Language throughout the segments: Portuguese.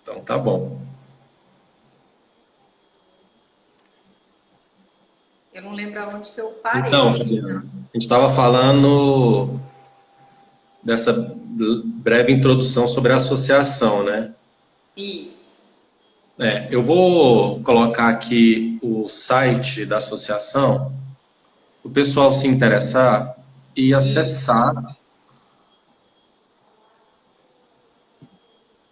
Então, tá bom. Eu não lembro aonde que eu parei Então, aqui. Fabiana, a gente estava falando dessa breve introdução sobre a associação, né? Isso. Eu vou colocar aqui o site da associação, o pessoal se interessar e Isso. acessar.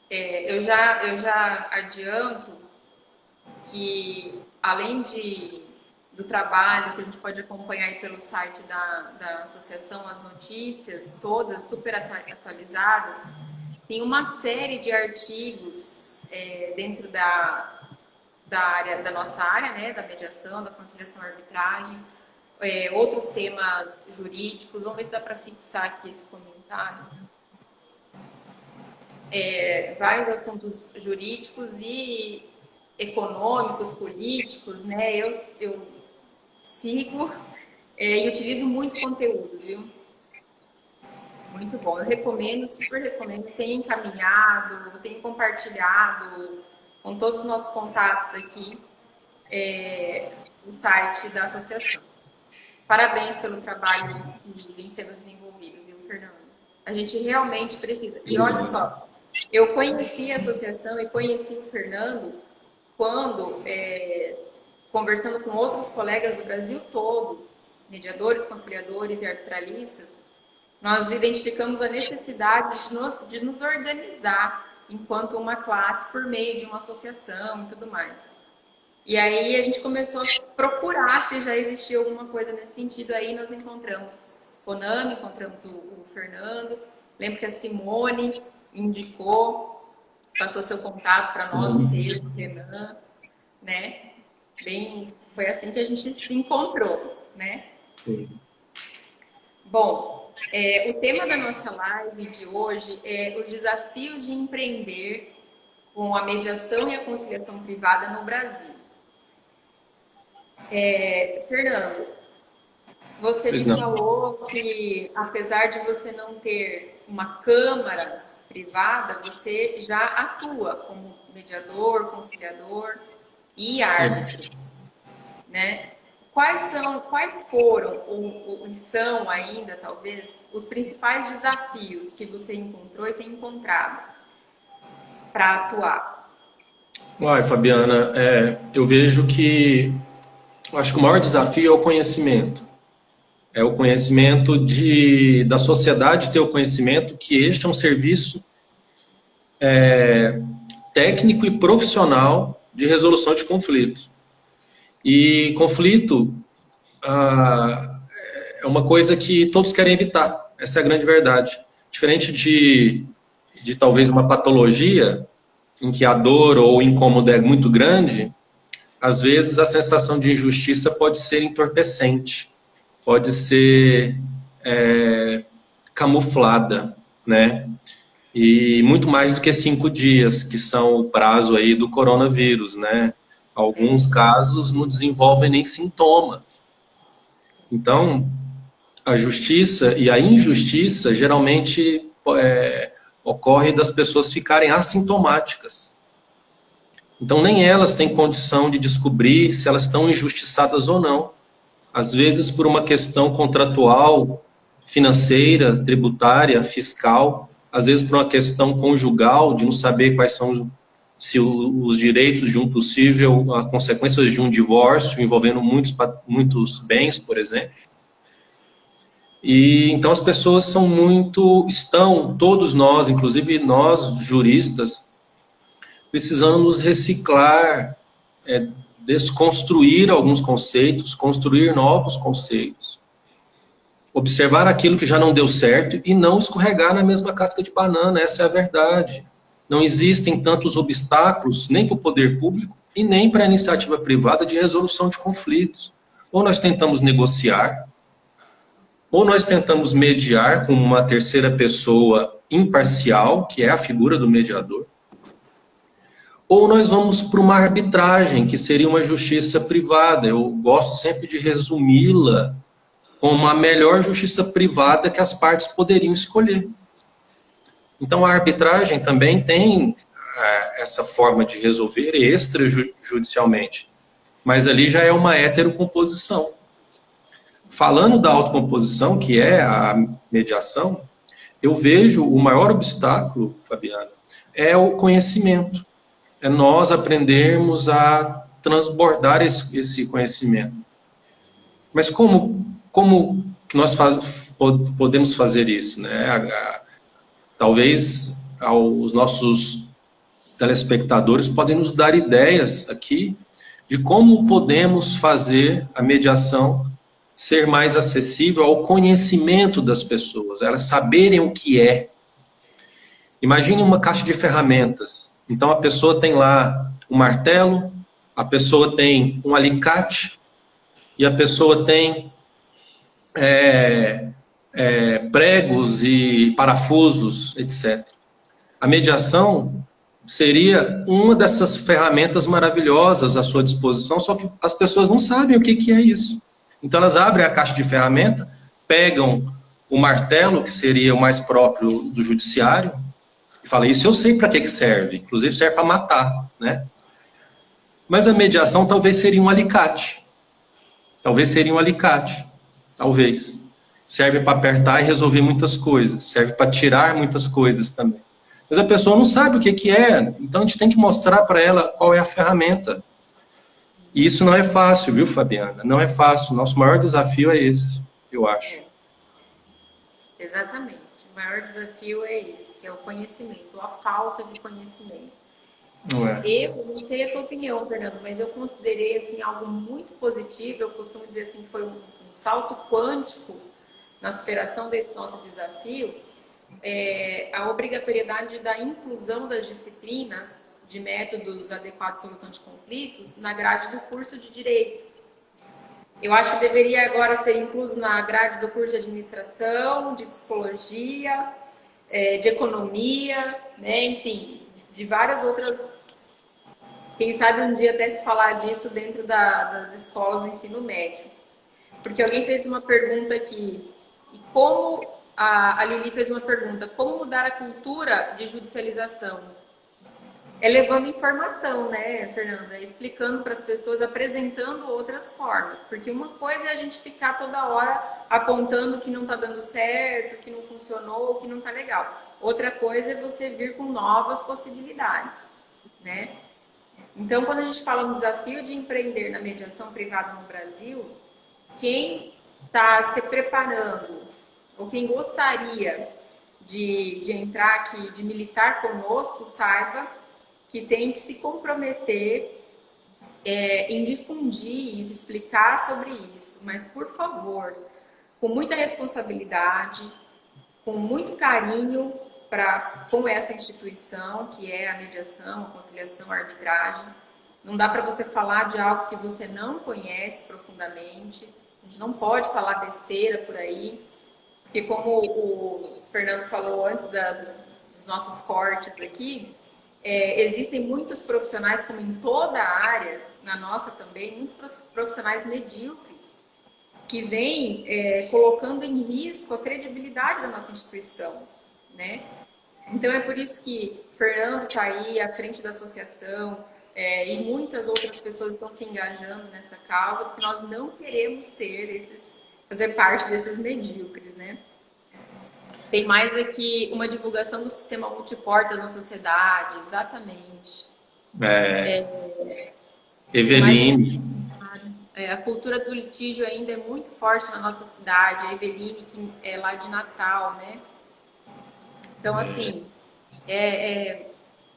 Eu já adianto que, além do trabalho que a gente pode acompanhar aí pelo site da associação, as notícias todas super atualizadas, tem uma série de artigos dentro da nossa área, né, da mediação, da conciliação e arbitragem, outros temas jurídicos. Vamos ver se dá para fixar aqui esse comentário. Vários assuntos jurídicos e econômicos, políticos, né? Eu sigo e utilizo muito conteúdo, viu? Muito bom. Eu recomendo, super recomendo. Tenho encaminhado, tenho compartilhado com todos os nossos contatos aqui o site da associação. Parabéns pelo trabalho que vem sendo desenvolvido, viu, Fernando? A gente realmente precisa. E olha só, eu conheci a associação e conheci o Fernando quando, conversando com outros colegas do Brasil todo, mediadores, conciliadores e arbitralistas, nós identificamos a necessidade de nos organizar enquanto uma classe por meio de uma associação e tudo mais. E aí a gente começou a procurar se já existia alguma coisa nesse sentido. Aí nós encontramos Konami, encontramos o Fernando. Lembro que a Simone indicou, passou seu contato para nós, Sim. seu, Renan, né? Foi assim que a gente se encontrou, né? Bom, o tema da nossa live de hoje é os desafios de empreender com a mediação e a conciliação privada no Brasil. Fernando, você Pois me não. falou que, apesar de você não ter uma câmara privada, você já atua como mediador, conciliador e Sim. árbitro, né? Quais foram ou são ainda, talvez, os principais desafios que você encontrou e tem encontrado para atuar? Uai, Fabiana, eu vejo que eu acho que o maior desafio é o conhecimento. É o conhecimento da sociedade ter o conhecimento que este é um serviço técnico e profissional de resolução de conflitos. E conflito é uma coisa que todos querem evitar. Essa é a grande verdade. Diferente de talvez uma patologia em que a dor ou o incômodo é muito grande, às vezes a sensação de injustiça pode ser entorpecente, pode ser camuflada, né? E muito mais do que 5 dias, que são o prazo aí do coronavírus, né? Alguns casos não desenvolvem nem sintoma. Então, a justiça e a injustiça geralmente ocorre das pessoas ficarem assintomáticas. Então, nem elas têm condição de descobrir se elas estão injustiçadas ou não. Às vezes, por uma questão contratual, financeira, tributária, fiscal, às vezes por uma questão conjugal, de não saber quais são se os direitos de um possível, as consequências de um divórcio envolvendo muitos bens, por exemplo. E então as pessoas todos nós, inclusive nós juristas, precisando nos reciclar, desconstruir alguns conceitos, construir novos conceitos, observar aquilo que já não deu certo e não escorregar na mesma casca de banana, essa é a verdade. Não existem tantos obstáculos nem para o poder público e nem para a iniciativa privada de resolução de conflitos. Ou nós tentamos negociar, ou nós tentamos mediar com uma terceira pessoa imparcial, que é a figura do mediador, ou nós vamos para uma arbitragem, que seria uma justiça privada. Eu gosto sempre de resumi-la como a melhor justiça privada que as partes poderiam escolher. Então, a arbitragem também tem essa forma de resolver extrajudicialmente. Mas ali já é uma heterocomposição. Falando da autocomposição, que é a mediação, eu vejo o maior obstáculo, Fabiana, é o conhecimento. É nós aprendermos a transbordar esse conhecimento. Mas como que nós podemos fazer isso, né? Talvez os nossos telespectadores podem nos dar ideias aqui de como podemos fazer a mediação ser mais acessível ao conhecimento das pessoas, elas saberem o que é. Imagine uma caixa de ferramentas. Então a pessoa tem lá um martelo, a pessoa tem um alicate e a pessoa tem pregos e parafusos, etc. A mediação seria uma dessas ferramentas maravilhosas à sua disposição, só que as pessoas não sabem o que é isso. Então elas abrem a caixa de ferramenta, pegam o martelo, que seria o mais próprio do judiciário, e falam, isso eu sei para que serve, inclusive serve para matar, né? Mas a mediação talvez seria um alicate. Talvez seria um alicate. Talvez. Serve para apertar e resolver muitas coisas. Serve para tirar muitas coisas também. Mas a pessoa não sabe o que é, então a gente tem que mostrar para ela qual é a ferramenta. E isso não é fácil, viu, Fabiana? Não é fácil. Nosso maior desafio é esse, eu acho. Exatamente. O maior desafio é esse, é o conhecimento, a falta de conhecimento. Eu não sei a tua opinião, Fernando, mas eu considerei assim, algo muito positivo. Eu costumo dizer assim, que foi um salto quântico na superação desse nosso desafio, a obrigatoriedade da inclusão das disciplinas de métodos adequados de solução de conflitos na grade do curso de Direito. Eu acho que deveria agora ser incluso na grade do curso de Administração, de Psicologia, de Economia, né? Enfim, de várias outras. Quem sabe um dia até se falar disso dentro das escolas do ensino médio. Porque alguém fez uma pergunta aqui, e como a Lili fez uma pergunta, como mudar a cultura de judicialização? É levando informação, né, Fernanda? Explicando para as pessoas, apresentando outras formas. Porque uma coisa é a gente ficar toda hora apontando que não está dando certo, que não funcionou, que não está legal. Outra coisa é você vir com novas possibilidades, né? Então, quando a gente fala no desafio de empreender na mediação privada no Brasil, quem está se preparando ou quem gostaria de entrar aqui, de militar conosco, saiba que tem que se comprometer em difundir isso, explicar sobre isso, mas, por favor, com muita responsabilidade, com muito carinho com essa instituição, que é a mediação, a conciliação, a arbitragem. Não dá para você falar de algo que você não conhece profundamente, a gente não pode falar besteira por aí, porque como o Fernando falou antes dos nossos cortes aqui, existem muitos profissionais, como em toda a área, na nossa também, muitos profissionais medíocres, que vêm colocando em risco a credibilidade da nossa instituição, né? Então é por isso que Fernando está aí à frente da associação e muitas outras pessoas estão se engajando nessa causa, porque nós não queremos fazer parte desses medíocres, né? Tem mais aqui uma divulgação do sistema multiportas na sociedade, exatamente. Eveline. A cultura do litígio ainda é muito forte na nossa cidade. A Eveline, que é lá de Natal, né? Então, assim, é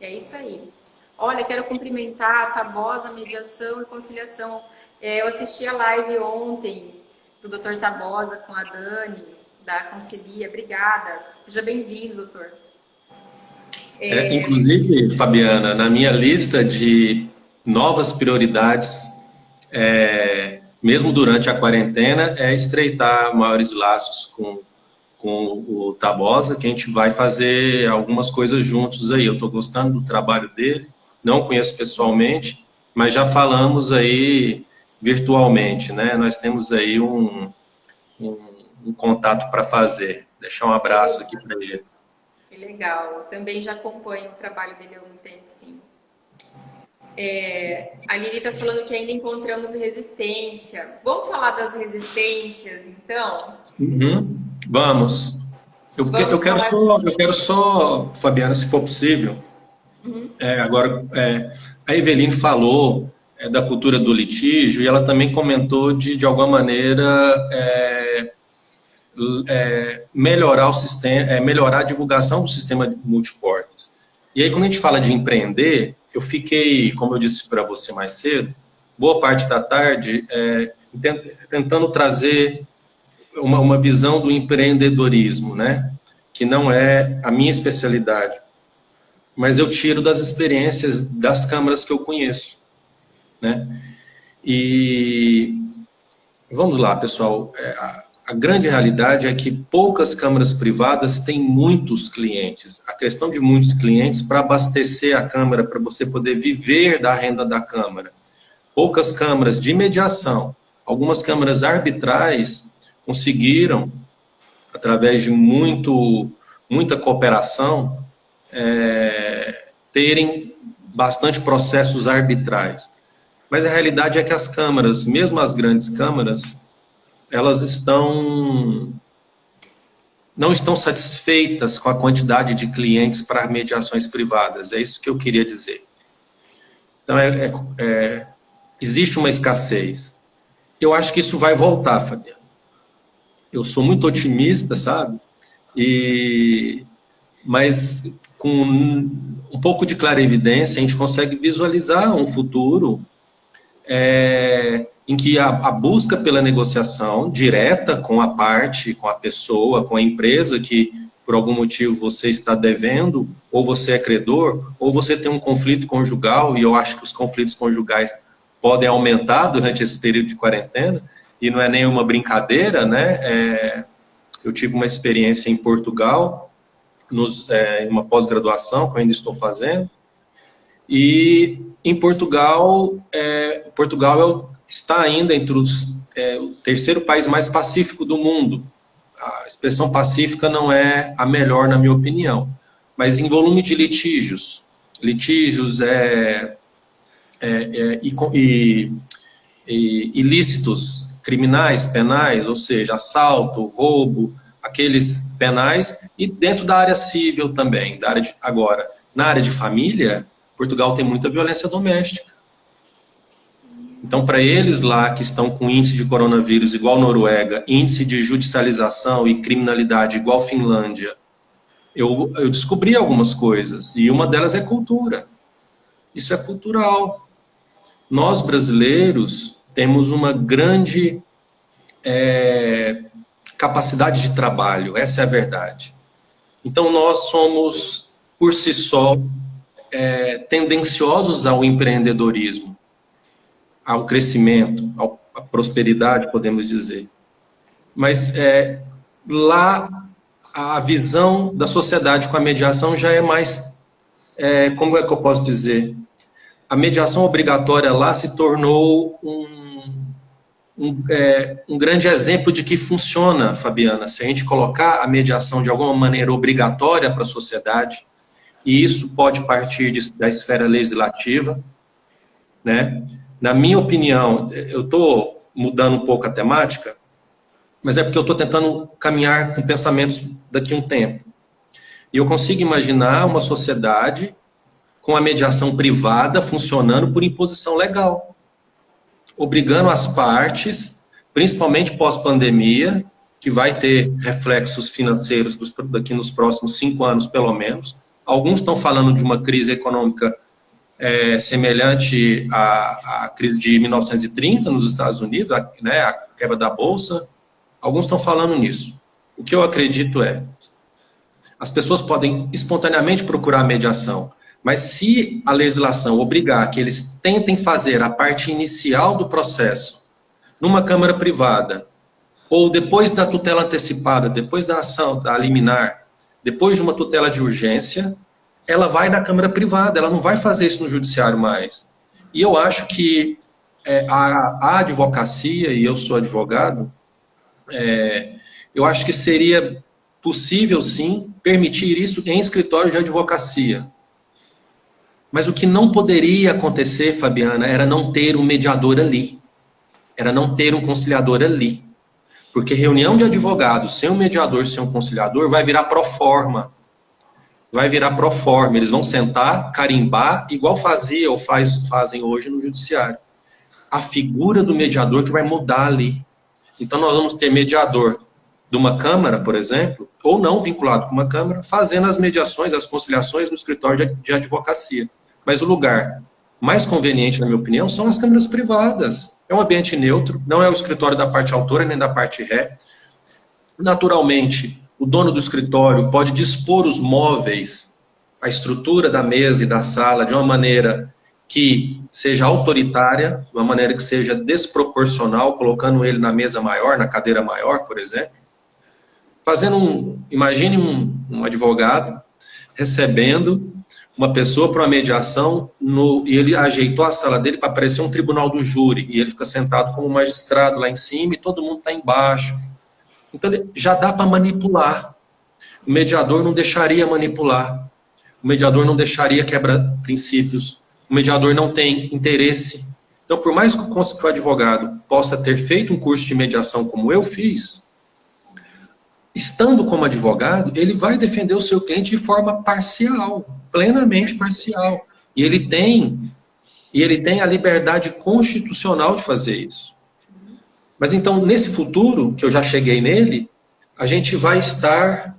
isso aí. Olha, quero cumprimentar a Tabosa Mediação e Conciliação. Eu assisti a live ontem do Dr. Tabosa com a Dani, da Concilia. Obrigada. Seja bem-vindo, doutor. Inclusive, Fabiana, na minha lista de novas prioridades, mesmo durante a quarentena, é estreitar maiores laços com o Tabosa, que a gente vai fazer algumas coisas juntos aí. Eu estou gostando do trabalho dele, não conheço pessoalmente, mas já falamos aí virtualmente, né? Nós temos aí um contato para fazer. Deixar um abraço aqui para ele. Que legal. Eu também já acompanho o trabalho dele há algum tempo, sim. A Lili está falando que ainda encontramos resistência. Vamos falar das resistências, então? Uhum. Vamos. Vamos falar. Eu quero só, Fabiana, se for possível, agora, a Eveline falou da cultura do litígio e ela também comentou de alguma maneira, melhorar o sistema, melhorar a divulgação do sistema de multiportas. E aí, quando a gente fala de empreender, eu fiquei, como eu disse para você mais cedo, boa parte da tarde tentando trazer uma visão do empreendedorismo, né? Que não é a minha especialidade, mas eu tiro das experiências das câmaras que eu conheço, né? E vamos lá, pessoal. A grande realidade é que poucas câmaras privadas têm muitos clientes. A questão de muitos clientes para abastecer a câmara, para você poder viver da renda da câmara. Poucas câmaras de mediação, algumas câmaras arbitrais conseguiram, através de muita cooperação, terem bastante processos arbitrais. Mas a realidade é que as câmaras, mesmo as grandes câmaras, elas não estão satisfeitas com a quantidade de clientes para mediações privadas. É isso que eu queria dizer. Então, existe uma escassez. Eu acho que isso vai voltar, Fabiano. Eu sou muito otimista, sabe? Mas com um pouco de clarividência, a gente consegue visualizar um futuro em que a busca pela negociação direta com a parte, com a pessoa, com a empresa que, por algum motivo, você está devendo, ou você é credor, ou você tem um conflito conjugal, e eu acho que os conflitos conjugais podem aumentar durante esse período de quarentena, e não é nenhuma brincadeira, né? Eu tive uma experiência em Portugal, em uma pós-graduação que eu ainda estou fazendo, e em Portugal, está ainda entre o terceiro país mais pacífico do mundo. A expressão pacífica não é a melhor, na minha opinião, mas em volume de litígios ilícitos criminais, penais, ou seja, assalto, roubo, aqueles penais, e dentro da área civil também. Agora, na área de família, Portugal tem muita violência doméstica. Então, para eles lá que estão com índice de coronavírus igual Noruega, índice de judicialização e criminalidade igual Finlândia, eu descobri algumas coisas, e uma delas é cultura. Isso é cultural. Nós, brasileiros, temos uma grande capacidade de trabalho, essa é a verdade. Então, nós somos, por si só, tendenciosos ao empreendedorismo, ao crescimento, à prosperidade, podemos dizer. Mas lá, a visão da sociedade com a mediação já é mais, como é que eu posso dizer? A mediação obrigatória lá se tornou um grande exemplo de que funciona, Fabiana, se a gente colocar a mediação de alguma maneira obrigatória para a sociedade, e isso pode partir da esfera legislativa, né? Na minha opinião, eu estou mudando um pouco a temática, mas é porque eu estou tentando caminhar com pensamentos daqui a um tempo. E eu consigo imaginar uma sociedade com a mediação privada funcionando por imposição legal, obrigando as partes, principalmente pós-pandemia, que vai ter reflexos financeiros daqui nos próximos 5 anos, pelo menos. Alguns estão falando de uma crise econômica semelhante à crise de 1930 nos Estados Unidos, a quebra da Bolsa. Alguns estão falando nisso. O que eu acredito as pessoas podem espontaneamente procurar a mediação, mas se a legislação obrigar que eles tentem fazer a parte inicial do processo numa câmara privada, ou depois da tutela antecipada, depois da ação, da liminar, depois de uma tutela de urgência, ela vai na câmara privada, ela não vai fazer isso no judiciário mais. E eu acho que a advocacia, e eu sou advogado, eu acho que seria possível, sim, permitir isso em escritório de advocacia. Mas o que não poderia acontecer, Fabiana, era não ter um mediador ali. Era não ter um conciliador ali. Porque reunião de advogados sem um mediador, sem um conciliador, vai virar pro forma. Vai virar pro forma. Eles vão sentar, carimbar, igual fazia ou fazem hoje no judiciário. A figura do mediador que vai mudar ali. Então nós vamos ter mediador de uma Câmara, por exemplo, ou não vinculado com uma Câmara, fazendo as mediações, as conciliações no escritório de advocacia. Mas o lugar mais conveniente, na minha opinião, são as câmaras privadas. É um ambiente neutro, não é o escritório da parte autora nem da parte ré. Naturalmente, o dono do escritório pode dispor os móveis, a estrutura da mesa e da sala de uma maneira que seja autoritária, de uma maneira que seja desproporcional, colocando ele na mesa maior, na cadeira maior, por exemplo. Imagine um advogado recebendo uma pessoa para uma mediação e ele ajeitou a sala dele para parecer um tribunal do júri, e ele fica sentado como magistrado lá em cima e todo mundo está embaixo. Então já dá para manipular. O mediador não deixaria manipular. O mediador não deixaria quebrar princípios. O mediador não tem interesse. Então, por mais que o advogado possa ter feito um curso de mediação como eu fiz, estando como advogado, ele vai defender o seu cliente de forma parcial, plenamente parcial. E ele tem a liberdade constitucional de fazer isso. Mas então, nesse futuro, que eu já cheguei nele, a gente vai estar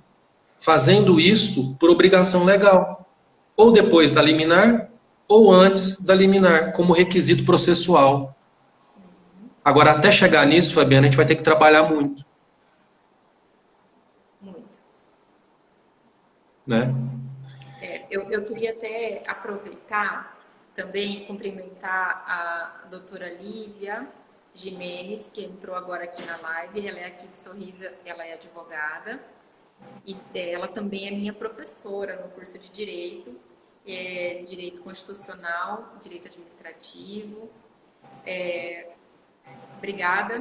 fazendo isso por obrigação legal. Ou depois da liminar, ou antes da liminar, como requisito processual. Agora, até chegar nisso, Fabiana, a gente vai ter que trabalhar muito. Muito. Né? Eu queria até aproveitar também e cumprimentar a doutora Lívia Jimenez, que entrou agora aqui na live. Ela é aqui de Sorriso, ela é advogada. E ela também é minha professora no curso de Direito. Direito Constitucional, Direito Administrativo. Obrigada,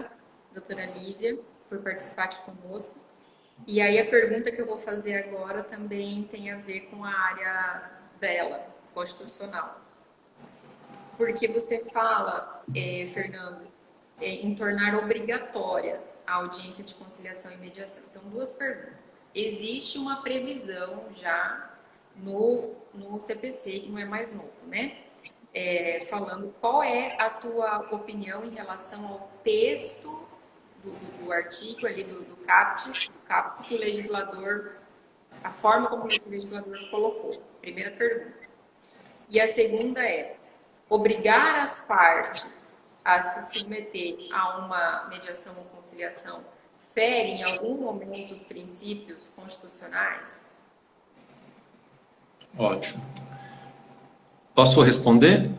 doutora Lívia, por participar aqui conosco. E aí a pergunta que eu vou fazer agora também tem a ver com a área dela, constitucional. Porque você fala, Fernando, em tornar obrigatória a audiência de conciliação e mediação. Então, duas perguntas. Existe uma previsão já no CPC, que não é mais novo, né? Falando qual é a tua opinião em relação ao texto do artigo ali do CAPT, que o legislador, a forma como o legislador colocou. Primeira pergunta. E a segunda é, obrigar as partes a se submeter a uma mediação ou conciliação fere em algum momento os princípios constitucionais? Ótimo. Posso responder?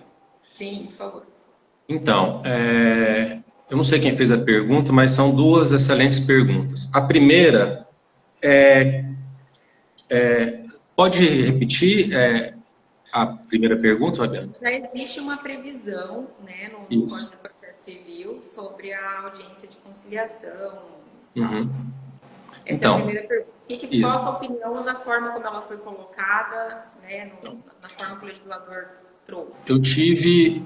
Sim, por favor. Então, eu não sei quem fez a pergunta, mas são duas excelentes perguntas. A primeira pode repetir a primeira pergunta, Fabiana? Já existe uma previsão, né, no Código de Processo Civil sobre a audiência de conciliação. Uhum. Essa então, é a primeira pergunta. Qual a sua opinião da forma como ela foi colocada, né, na forma que o legislador trouxe? Eu tive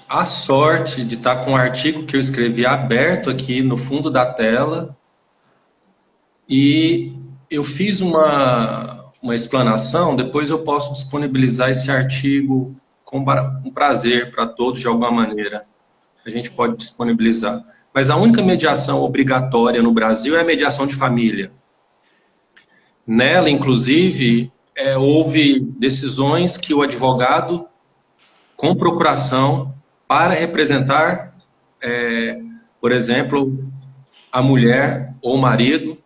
a sorte de estar com o artigo que eu escrevi aberto aqui no fundo da tela, e eu fiz uma explanação. Depois eu posso disponibilizar esse artigo com prazer para todos de alguma maneira. A gente pode disponibilizar. Mas a única mediação obrigatória no Brasil é a mediação de família. Nela, inclusive, houve decisões que o advogado, com procuração, para representar, por exemplo, a mulher ou o marido,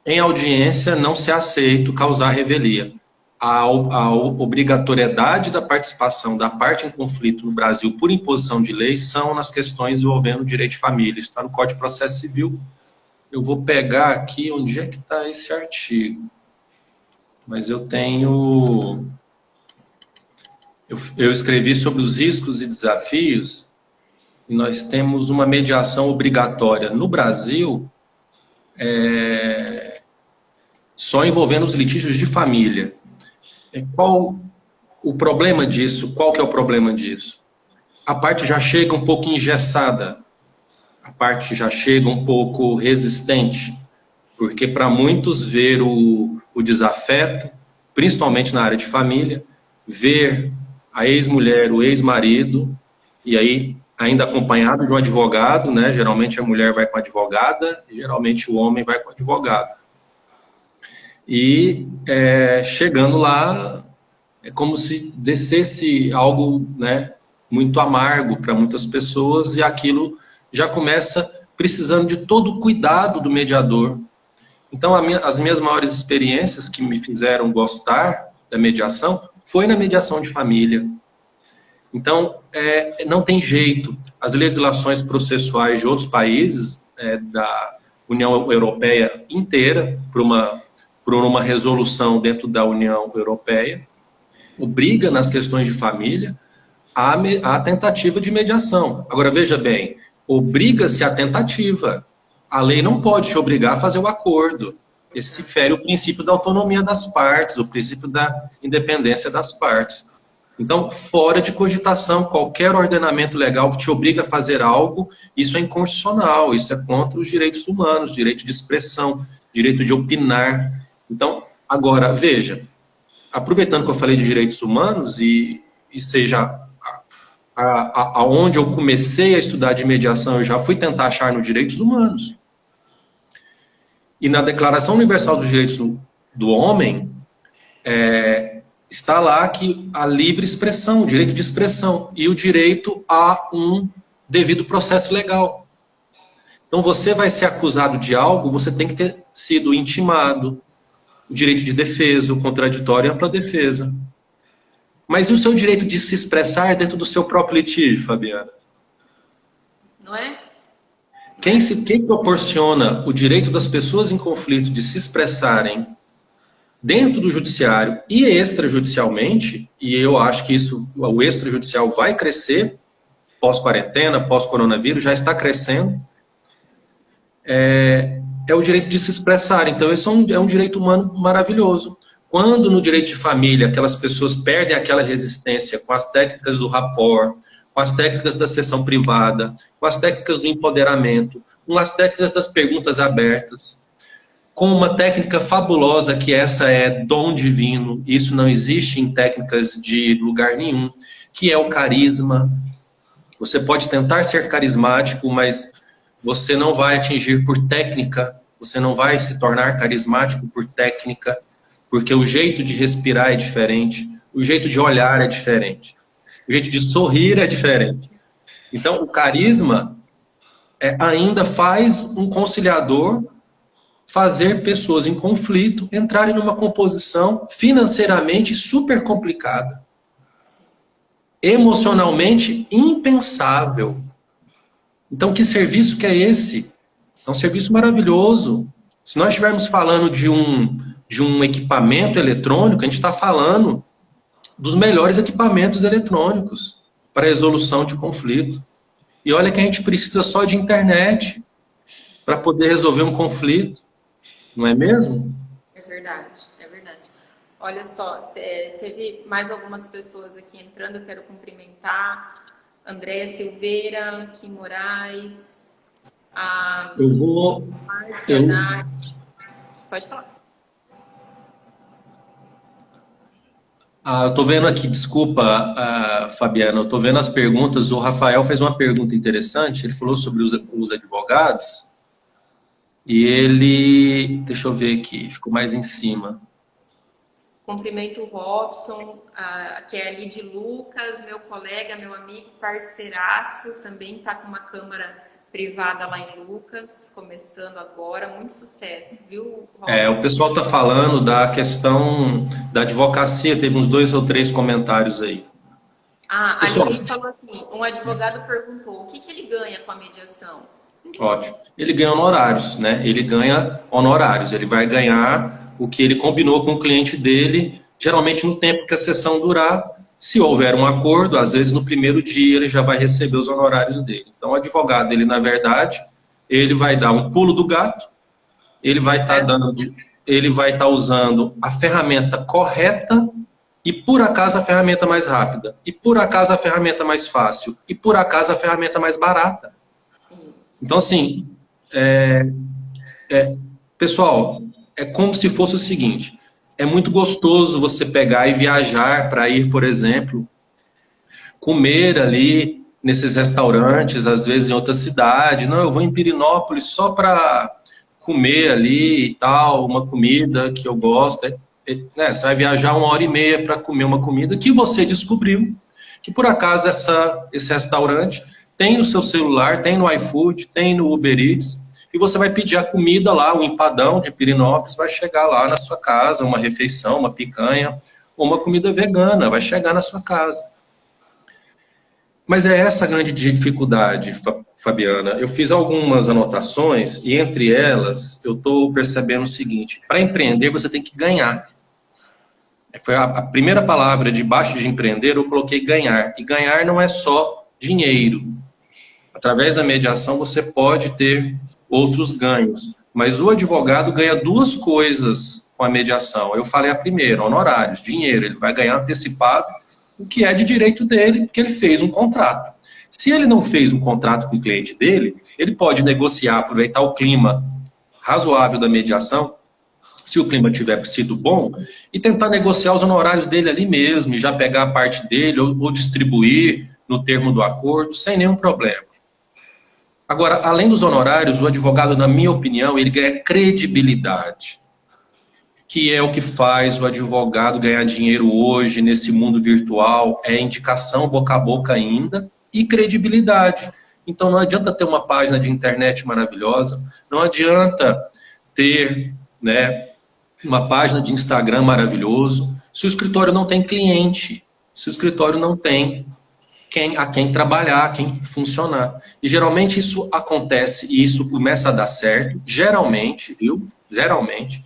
em audiência não se aceita causar revelia. A obrigatoriedade da participação da parte em conflito no Brasil por imposição de lei são nas questões envolvendo o direito de família. Isso está no Código de Processo Civil. Eu vou pegar aqui onde é que está esse artigo. Mas eu tenho... Eu escrevi sobre os riscos e desafios, e nós temos uma mediação obrigatória no Brasil, só envolvendo os litígios de família. O problema disso, qual que é o problema disso? A parte já chega um pouco engessada, a parte já chega um pouco resistente, porque para muitos ver o desafeto, principalmente na área de família, ver a ex-mulher, o ex-marido, e aí ainda acompanhado de um advogado, né? Geralmente a mulher vai com a advogada, e geralmente o homem vai com o advogado. E chegando lá, é como se descesse algo, né, muito amargo para muitas pessoas, e aquilo já começa precisando de todo o cuidado do mediador. Então, as minhas maiores experiências que me fizeram gostar da mediação foi na mediação de família. Então, não tem jeito. As legislações processuais de outros países, da União Europeia inteira, por uma resolução dentro da União Europeia, obriga nas questões de família a tentativa de mediação. Agora, veja bem, obriga-se a tentativa. A lei não pode te obrigar a fazer o acordo. Esse fere o princípio da autonomia das partes, o princípio da independência das partes. Então, fora de cogitação, qualquer ordenamento legal que te obriga a fazer algo, isso é inconstitucional, isso é contra os direitos humanos, direito de expressão, direito de opinar. Então, agora, veja, aproveitando que eu falei de direitos humanos, e seja aonde eu comecei a estudar de mediação, eu já fui tentar achar nos direitos humanos. E na Declaração Universal dos Direitos do Homem, está lá que a livre expressão, o direito de expressão, e o direito a um devido processo legal. Então, você vai ser acusado de algo, você tem que ter sido intimado, o direito de defesa, o contraditório e a ampla defesa. Mas e o seu direito de se expressar dentro do seu próprio litígio, Fabiana? Não é? Quem proporciona o direito das pessoas em conflito de se expressarem dentro do judiciário e extrajudicialmente, e eu acho que o extrajudicial vai crescer, pós-quarentena, pós-coronavírus, já está crescendo, é o direito de se expressar. Então, esse é um direito humano maravilhoso. Quando no direito de família aquelas pessoas perdem aquela resistência com as técnicas do rapport, com as técnicas da sessão privada, com as técnicas do empoderamento, com as técnicas das perguntas abertas, com uma técnica fabulosa que essa é dom divino, isso não existe em técnicas de lugar nenhum, que é o carisma. Você pode tentar ser carismático, mas você não vai atingir por técnica, você não vai se tornar carismático por técnica, porque o jeito de respirar é diferente, o jeito de olhar é diferente, o jeito de sorrir é diferente. Então, o carisma ainda faz um conciliador fazer pessoas em conflito entrarem numa composição financeiramente super complicada, emocionalmente impensável. Então, que serviço que é esse? É um serviço maravilhoso. Se nós estivermos falando de um equipamento eletrônico, a gente está falando dos melhores equipamentos eletrônicos para resolução de conflito. E olha que a gente precisa só de internet para poder resolver um conflito. Não é mesmo? É verdade, é verdade. Olha só, teve mais algumas pessoas aqui entrando, eu quero cumprimentar. Andréa Silveira, Kim Moraes, Eu vou... Pode falar. Eu estou vendo aqui, desculpa, Fabiana, eu estou vendo as perguntas. O Rafael fez uma pergunta interessante, ele falou sobre os advogados, e ele, deixa eu ver aqui, ficou mais em cima. Cumprimento o Robson, que é ali de Lucas, meu colega, meu amigo, parceiraço, também está com uma câmara privada lá em Lucas, começando agora, muito sucesso, viu, Robson? O pessoal está falando da questão da advocacia, teve uns 2 ou 3 comentários aí. A Lili falou assim, um advogado perguntou, o que ele ganha com a mediação? Ótimo. Ele ganha honorários, né? Ele ganha honorários, ele vai ganhar o que ele combinou com o cliente dele, geralmente no tempo que a sessão durar. Se houver um acordo, às vezes no primeiro dia ele já vai receber os honorários dele. Então o advogado, ele na verdade, ele vai dar um pulo do gato, ele vai estar usando a ferramenta correta E por acaso a ferramenta mais rápida, e por acaso a ferramenta mais fácil, e por acaso a ferramenta mais barata. Então, assim, pessoal, é como se fosse o seguinte, é muito gostoso você pegar e viajar para ir, por exemplo, comer ali nesses restaurantes, às vezes em outra cidade. Não, eu vou em Pirinópolis só para comer ali e tal, uma comida que eu gosto. Né, você vai viajar 1h30 para comer uma comida que você descobriu, que por acaso esse restaurante tem no seu celular, tem no iFood, tem no Uber Eats, e você vai pedir a comida lá, um empadão de Pirinópolis, vai chegar lá na sua casa, uma refeição, uma picanha, ou uma comida vegana, vai chegar na sua casa. Mas é essa a grande dificuldade, Fabiana. Eu fiz algumas anotações e entre elas eu estou percebendo o seguinte, para empreender você tem que ganhar. Foi a primeira palavra debaixo de empreender, eu coloquei ganhar. E ganhar não é só dinheiro. Através da mediação você pode ter outros ganhos. Mas o advogado ganha duas coisas com a mediação. Eu falei a primeira, honorários, dinheiro. Ele vai ganhar antecipado o que é de direito dele, porque ele fez um contrato. Se ele não fez um contrato com o cliente dele, ele pode negociar, aproveitar o clima razoável da mediação, se o clima tiver sido bom, e tentar negociar os honorários dele ali mesmo, e já pegar a parte dele, ou distribuir no termo do acordo, sem nenhum problema. Agora, além dos honorários, o advogado, na minha opinião, ele ganha credibilidade, que é o que faz o advogado ganhar dinheiro hoje, nesse mundo virtual, é indicação boca a boca ainda, e credibilidade. Então não adianta ter uma página de internet maravilhosa, não adianta ter, né, uma página de Instagram maravilhoso, se o escritório não tem cliente, se o escritório não tem a quem trabalhar, a quem funcionar. E geralmente isso acontece e isso começa a dar certo, geralmente, viu? Geralmente,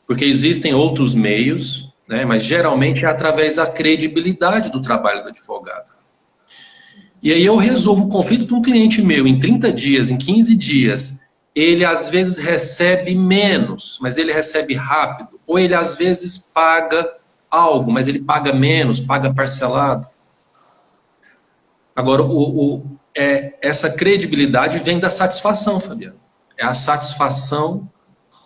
porque existem outros meios, né? Mas geralmente é através da credibilidade do trabalho do advogado. E aí eu resolvo o conflito de um cliente meu em 30 dias, em 15 dias. Ele às vezes recebe menos, mas ele recebe rápido. Ou ele às vezes paga algo, mas ele paga menos, paga parcelado. Agora, essa credibilidade vem da satisfação, Fabiano. É a satisfação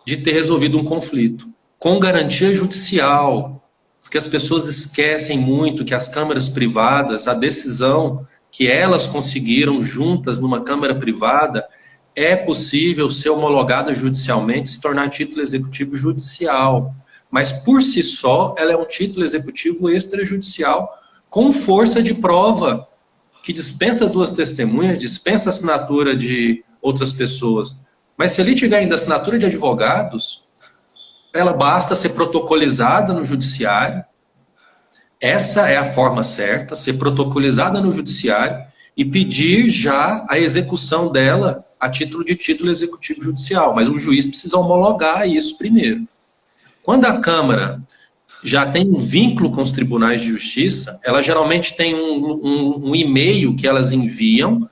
de ter resolvido um conflito. Com garantia judicial. Porque as pessoas esquecem muito que as câmaras privadas, a decisão que elas conseguiram juntas numa câmara privada, é possível ser homologada judicialmente, se tornar título executivo judicial. Mas, por si só, ela é um título executivo extrajudicial com força de prova, que dispensa duas testemunhas, dispensa a assinatura de outras pessoas. Mas se ali tiver ainda assinatura de advogados, ela basta ser protocolizada no judiciário. Essa é a forma certa, ser protocolizada no judiciário e pedir já a execução dela a título de título executivo judicial. Mas o juiz precisa homologar isso primeiro. Quando a Câmara já tem um vínculo com os tribunais de justiça, ela geralmente tem um e-mail que elas enviam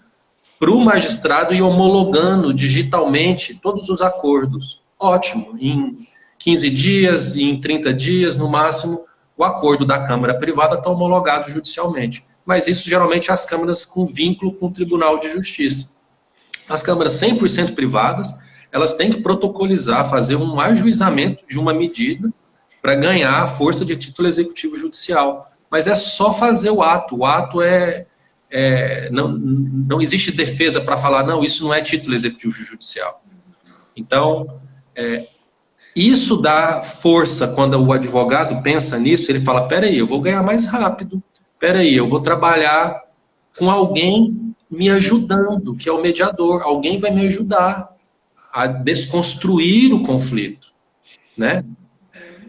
para o magistrado ir homologando digitalmente todos os acordos. Ótimo, em 15 dias, em 30 dias, no máximo, o acordo da Câmara privada está homologado judicialmente. Mas isso geralmente as câmaras com vínculo com o Tribunal de Justiça. As câmaras 100% privadas, elas têm que protocolizar, fazer um ajuizamento de uma medida para ganhar a força de título executivo judicial. Mas é só fazer o ato. O ato não existe defesa para falar, não, isso não é título executivo judicial. Então, isso dá força quando o advogado pensa nisso, ele fala, peraí, eu vou ganhar mais rápido, peraí, eu vou trabalhar com alguém me ajudando, que é o mediador, alguém vai me ajudar a desconstruir o conflito, né?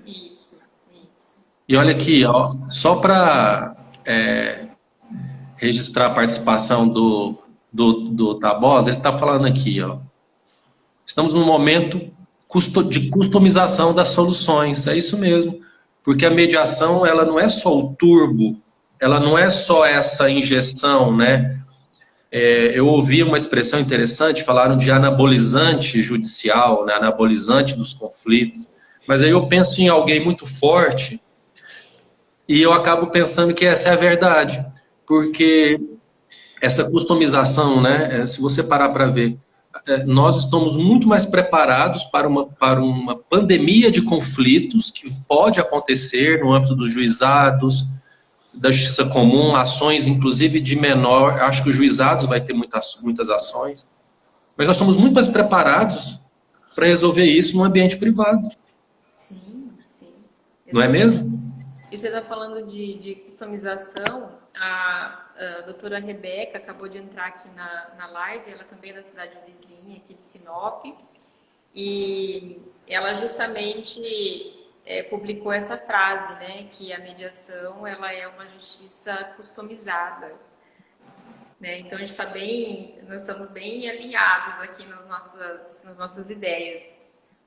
Isso. E olha aqui, ó, só para registrar a participação do Tabosa, ele está falando aqui, ó, estamos num momento de customização das soluções, é isso mesmo, porque a mediação, ela não é só o turbo, ela não é só essa injeção, né? Eu ouvi uma expressão interessante, falaram de anabolizante judicial, né? Anabolizante dos conflitos, mas aí eu penso em alguém muito forte, E eu acabo pensando que essa é a verdade, porque essa customização, né, se você parar para ver, nós estamos muito mais preparados para uma pandemia de conflitos que pode acontecer no âmbito dos juizados, da justiça comum, ações inclusive de menor, acho que os juizados vai ter muitas ações, mas nós estamos muito mais preparados para resolver isso no ambiente privado. Sim, sim. Não é mesmo? E você está falando de customização, a doutora Rebeca acabou de entrar aqui na live, ela também é da cidade vizinha aqui de Sinop, e ela justamente publicou essa frase, né, que a mediação ela é uma justiça customizada. Né? Então, nós estamos bem alinhados aqui nas nossas ideias.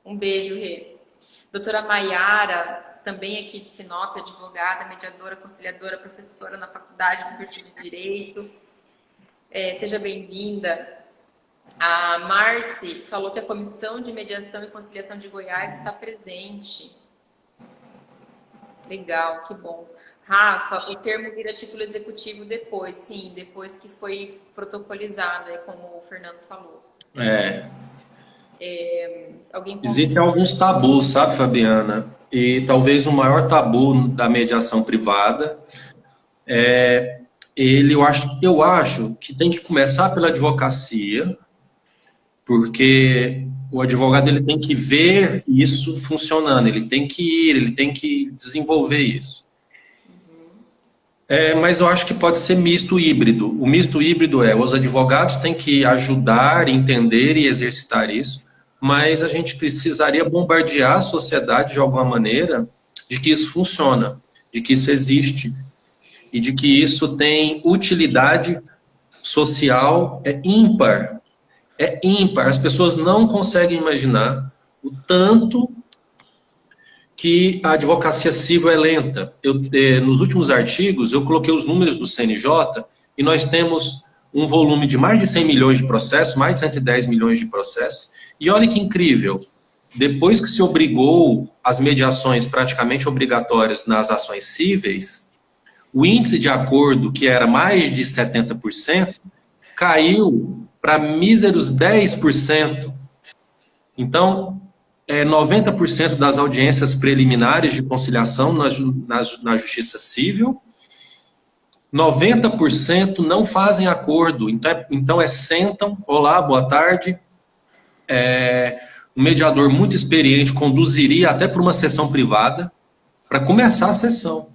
Um beijo, Rê. Doutora Maiara, também aqui de Sinop, advogada, mediadora, conciliadora, professora na faculdade do curso de Direito. Seja bem-vinda. A Marci falou que a Comissão de Mediação e Conciliação de Goiás está presente. Legal, que bom. Rafa, o termo vira título executivo depois, sim, depois que foi protocolizado, como o Fernando falou. Existem alguns tabus, sabe, Fabiana? E talvez o maior tabu da mediação privada eu acho que tem que começar pela advocacia, porque o advogado ele tem que ver isso funcionando, ele tem que ir, ele tem que desenvolver isso. Mas eu acho que pode ser misto híbrido. O misto híbrido os advogados têm que ajudar, entender e exercitar isso, mas a gente precisaria bombardear a sociedade de alguma maneira de que isso funciona, de que isso existe e de que isso tem utilidade social ímpar. É ímpar. As pessoas não conseguem imaginar o tanto que a advocacia civil é lenta. Nos últimos artigos, eu coloquei os números do CNJ e nós temos um volume de mais de 100 milhões de processos, mais de 110 milhões de processos. E olha que incrível, depois que se obrigou as mediações praticamente obrigatórias nas ações cíveis, o índice de acordo, que era mais de 70%, caiu para míseros 10%. Então, 90% das audiências preliminares de conciliação na justiça civil, 90% não fazem acordo. Então sentam, olá, boa tarde. Um mediador muito experiente conduziria até para uma sessão privada para começar a sessão,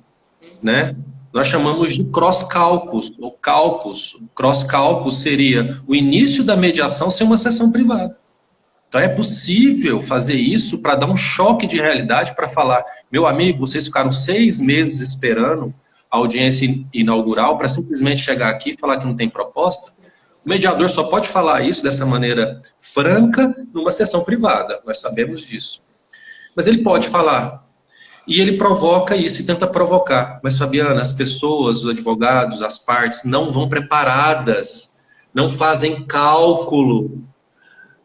né? Nós chamamos de cross-caucus, ou caucus. Cross-caucus seria o início da mediação ser uma sessão privada. Então é possível fazer isso para dar um choque de realidade, para falar, meu amigo, vocês ficaram 6 meses esperando a audiência inaugural para simplesmente chegar aqui e falar que não tem proposta. O mediador só pode falar isso dessa maneira franca numa sessão privada, nós sabemos disso. Mas ele pode falar, e ele provoca isso e tenta provocar. Mas, Fabiana, as pessoas, os advogados, as partes não vão preparadas, não fazem cálculo,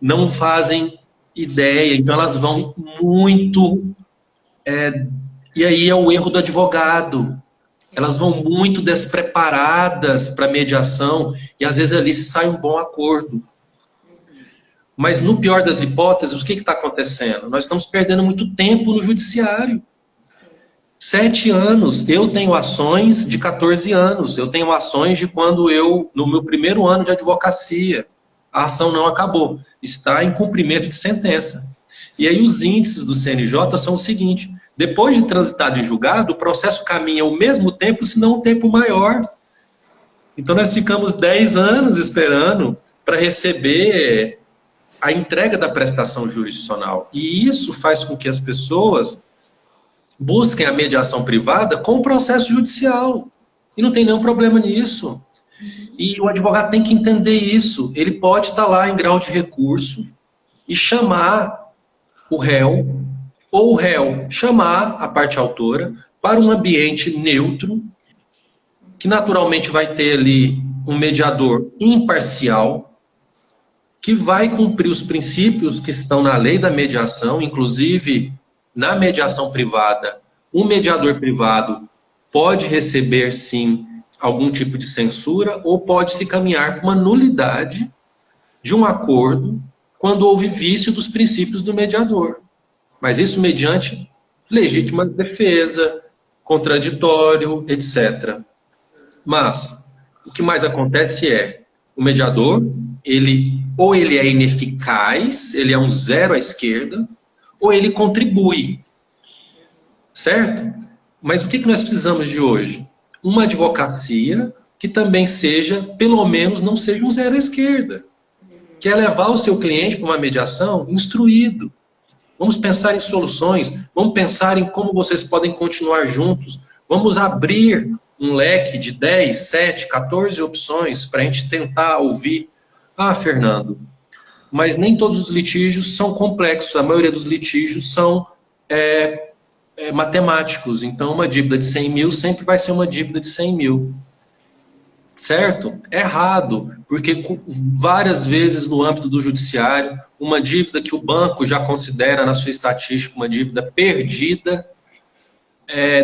não fazem ideia, então elas vão muito... e aí é o erro do advogado. Elas vão muito despreparadas para mediação e às vezes ali se sai um bom acordo. Mas no pior das hipóteses, o que está acontecendo? Nós estamos perdendo muito tempo no judiciário. 7 anos, eu tenho ações de 14 anos, eu tenho ações de quando no meu primeiro ano de advocacia, a ação não acabou, está em cumprimento de sentença. E aí os índices do CNJ são o seguinte, depois de transitado em julgado, o processo caminha o mesmo tempo, se não um tempo maior. Então nós ficamos 10 anos esperando para receber a entrega da prestação jurisdicional. E isso faz com que as pessoas busquem a mediação privada com o processo judicial. E não tem nenhum problema nisso. E o advogado tem que entender isso. Ele pode estar lá em grau de recurso e chamar o réu, ou o réu chamar a parte autora para um ambiente neutro, que naturalmente vai ter ali um mediador imparcial, que vai cumprir os princípios que estão na lei da mediação, inclusive na mediação privada, um mediador privado pode receber, sim, algum tipo de censura ou pode se caminhar para uma nulidade de um acordo quando houve vício dos princípios do mediador. Mas isso mediante legítima defesa, contraditório, etc. Mas o que mais acontece é o mediador, ou ele é ineficaz, ele é um zero à esquerda, ou ele contribui, certo? Mas o que nós precisamos de hoje? Uma advocacia que também seja, pelo menos, não seja um zero à esquerda, que é levar o seu cliente para uma mediação instruído. Vamos pensar em soluções, vamos pensar em como vocês podem continuar juntos, vamos abrir um leque de 10, 7, 14 opções para a gente tentar ouvir. Ah, Fernando, mas nem todos os litígios são complexos, a maioria dos litígios são matemáticos, então uma dívida de 100 mil sempre vai ser uma dívida de 100 mil. Certo? Errado, porque várias vezes no âmbito do judiciário, uma dívida que o banco já considera na sua estatística uma dívida perdida,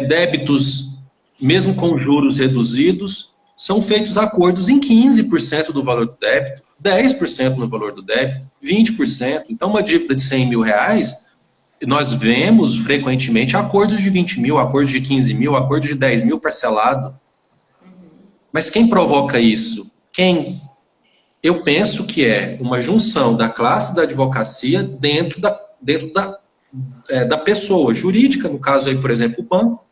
débitos, mesmo com juros reduzidos, são feitos acordos em 15% do valor do débito, 10% no valor do débito, 20%. Então, uma dívida de 100 mil reais, nós vemos frequentemente acordos de 20 mil, acordos de 15 mil, acordos de 10 mil parcelado. Mas quem provoca isso? Quem? Eu penso que é uma junção da classe da advocacia dentro da pessoa jurídica, no caso aí, por exemplo, o banco,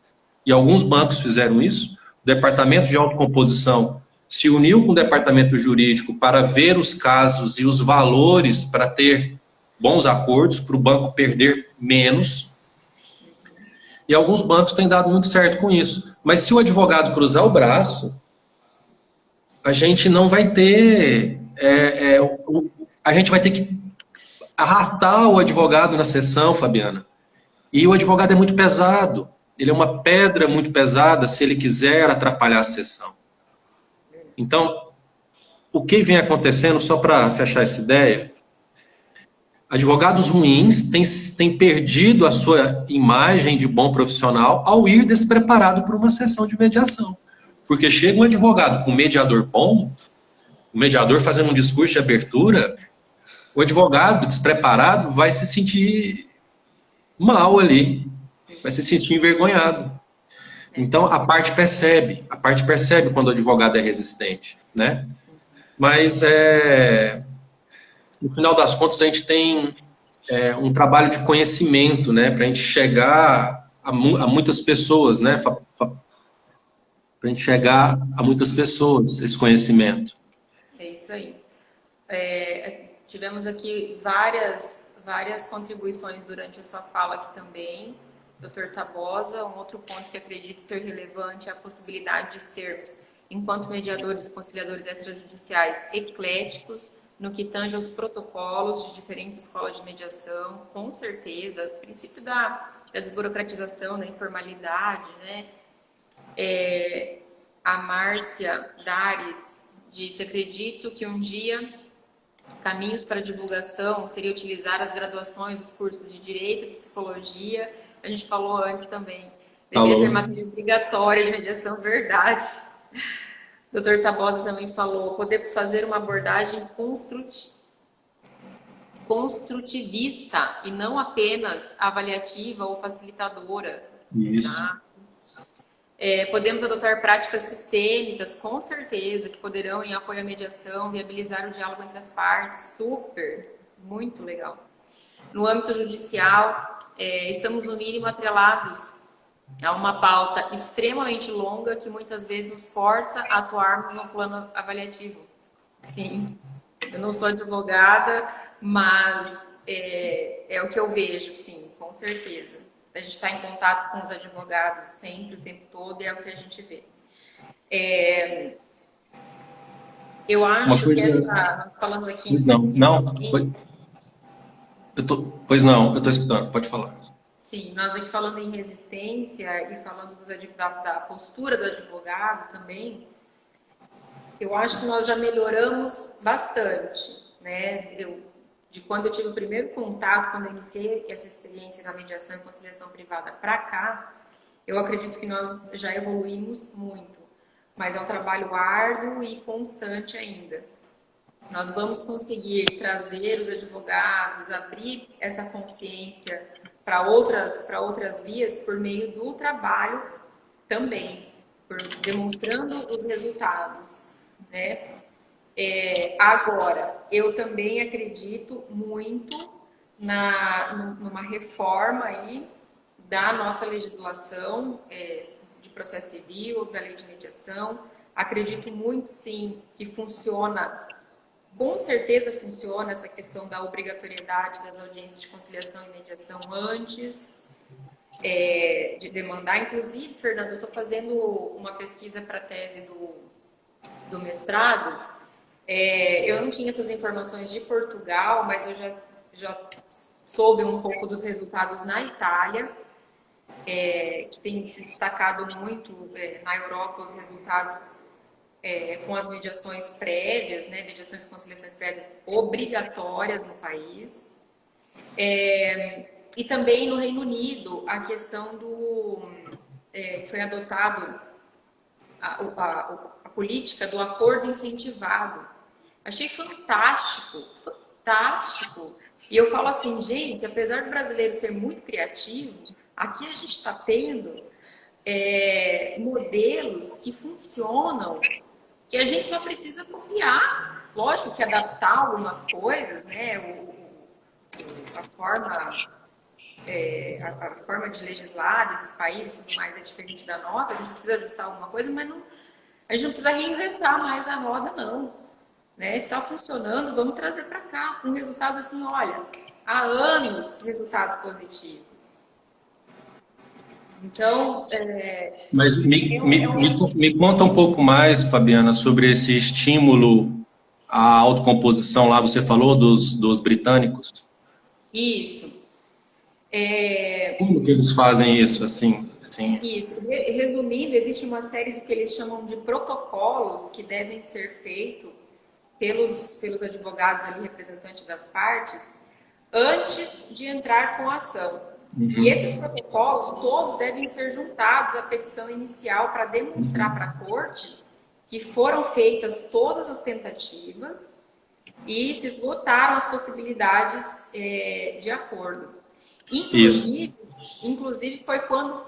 e alguns bancos fizeram isso. O departamento de autocomposição se uniu com o departamento jurídico para ver os casos e os valores para ter bons acordos, para o banco perder menos. E alguns bancos têm dado muito certo com isso. Mas se o advogado cruzar o braço, a gente não vai ter... a gente vai ter que arrastar o advogado na sessão, Fabiana. E o advogado é muito pesado. Ele é uma pedra muito pesada se ele quiser atrapalhar a sessão. Então, o que vem acontecendo, só para fechar essa ideia, advogados ruins têm perdido a sua imagem de bom profissional ao ir despreparado para uma sessão de mediação. Porque chega um advogado com um mediador bom, o mediador fazendo um discurso de abertura, o advogado despreparado vai se sentir mal ali, vai se sentir envergonhado. Então, a parte percebe quando o advogado é resistente, né? Mas, no final das contas, a gente tem um trabalho de conhecimento, né? Para a gente chegar a muitas pessoas, né? Para a gente chegar a muitas pessoas, esse conhecimento. É isso aí. Tivemos aqui várias contribuições durante a sua fala aqui também. Dr. Tabosa, um outro ponto que acredito ser relevante é a possibilidade de sermos, enquanto mediadores e conciliadores extrajudiciais, ecléticos no que tange aos protocolos de diferentes escolas de mediação, com certeza, o princípio da desburocratização, da informalidade, né? A Márcia Dares disse: acredito que um dia caminhos para divulgação seria utilizar as graduações dos cursos de Direito e Psicologia. A gente falou antes também. Deveria ter matéria obrigatória de mediação, verdade. O Dr. Tabosa também falou: podemos fazer uma abordagem construtivista e não apenas avaliativa ou facilitadora. Isso. Tá? Podemos adotar práticas sistêmicas, com certeza, que poderão, em apoio à mediação, viabilizar o diálogo entre as partes. Super, muito legal. No âmbito judicial, estamos no mínimo atrelados a uma pauta extremamente longa que muitas vezes nos força a atuarmos no plano avaliativo. Sim, eu não sou advogada, mas é o que eu vejo, sim, com certeza. A gente está em contato com os advogados sempre, o tempo todo, e é o que a gente vê. Eu acho que nós falando aqui... Pois não, eu estou escutando, pode falar. Sim, nós aqui falando em resistência e falando da postura do advogado também, eu acho que nós já melhoramos bastante, né? De quando eu tive o primeiro contato, quando eu iniciei essa experiência na mediação e conciliação privada para cá, Eu acredito que nós já evoluímos muito, mas é um trabalho árduo e constante ainda. Nós vamos conseguir trazer os advogados, abrir essa consciência para outras vias por meio do trabalho também, por demonstrando os resultados, né? Agora, eu também acredito muito numa reforma aí da nossa legislação de processo civil, da lei de mediação. Acredito muito, sim, que funciona, com certeza funciona essa questão da obrigatoriedade das audiências de conciliação e mediação antes de demandar. Inclusive, Fernando, eu estou fazendo uma pesquisa para a tese do mestrado. Eu não tinha essas informações de Portugal, mas eu já soube um pouco dos resultados na Itália, que tem se destacado muito na Europa os resultados com as mediações prévias, né, mediações e conciliações prévias obrigatórias no país. E também no Reino Unido, a questão foi adotado a política do acordo incentivado. Achei fantástico, fantástico. E eu falo assim, gente, apesar do brasileiro ser muito criativo, aqui a gente está tendo modelos que funcionam, que a gente só precisa copiar. Lógico que adaptar algumas coisas, né? A forma de legislar desses países e tudo mais é diferente da nossa, a gente precisa ajustar alguma coisa, mas a gente não precisa reinventar mais a roda, não. Né? Se está funcionando, vamos trazer para cá, com resultados assim, olha, há anos resultados positivos. Então, Mas me conta um pouco mais, Fabiana, sobre esse estímulo à autocomposição lá, você falou dos britânicos. Isso. Como que eles fazem isso, assim? Isso. Resumindo, existe uma série do que eles chamam de protocolos que devem ser feitos pelos advogados ali, representantes das partes, antes de entrar com a ação. Uhum. E esses protocolos todos devem ser juntados à petição inicial para demonstrar para a corte que foram feitas todas as tentativas e se esgotaram as possibilidades de acordo. Inclusive foi quando,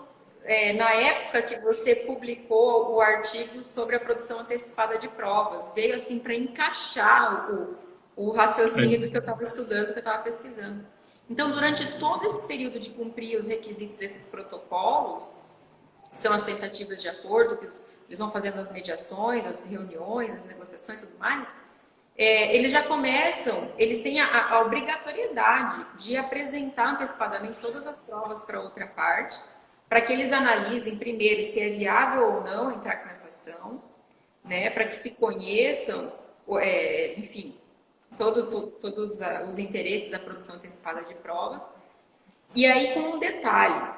na época que você publicou o artigo sobre a produção antecipada de provas, veio assim para encaixar o raciocínio do que eu estava estudando, do que eu estava pesquisando. Então, durante todo esse período de cumprir os requisitos desses protocolos, que são as tentativas de acordo, que eles vão fazendo as mediações, as reuniões, as negociações e tudo mais, eles já começam, eles têm a obrigatoriedade de apresentar antecipadamente todas as provas para outra parte, para que eles analisem primeiro se é viável ou não entrar com essa ação, né, para que se conheçam, enfim, todos os interesses da produção antecipada de provas. E aí, com um detalhe,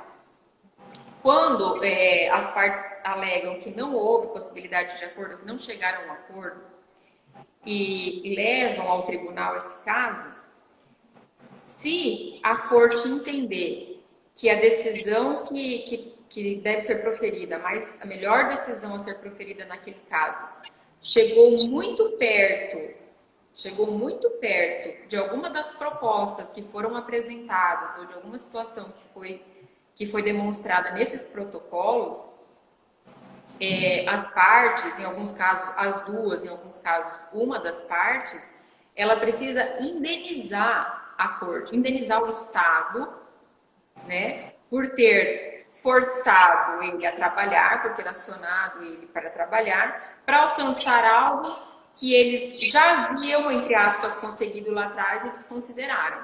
quando as partes alegam que não houve possibilidade de acordo, que não chegaram a um acordo, e levam ao tribunal esse caso, se a corte entender que a decisão que deve ser proferida, mas a melhor decisão a ser proferida naquele caso, chegou muito perto de alguma das propostas que foram apresentadas ou de alguma situação que foi demonstrada nesses protocolos, as partes, em alguns casos as duas, em alguns casos uma das partes, ela precisa indenizar a corte, indenizar o Estado, né, por ter forçado ele a trabalhar, por ter acionado ele para trabalhar, para alcançar algo que eles já haviam, entre aspas, conseguido lá atrás e desconsideraram.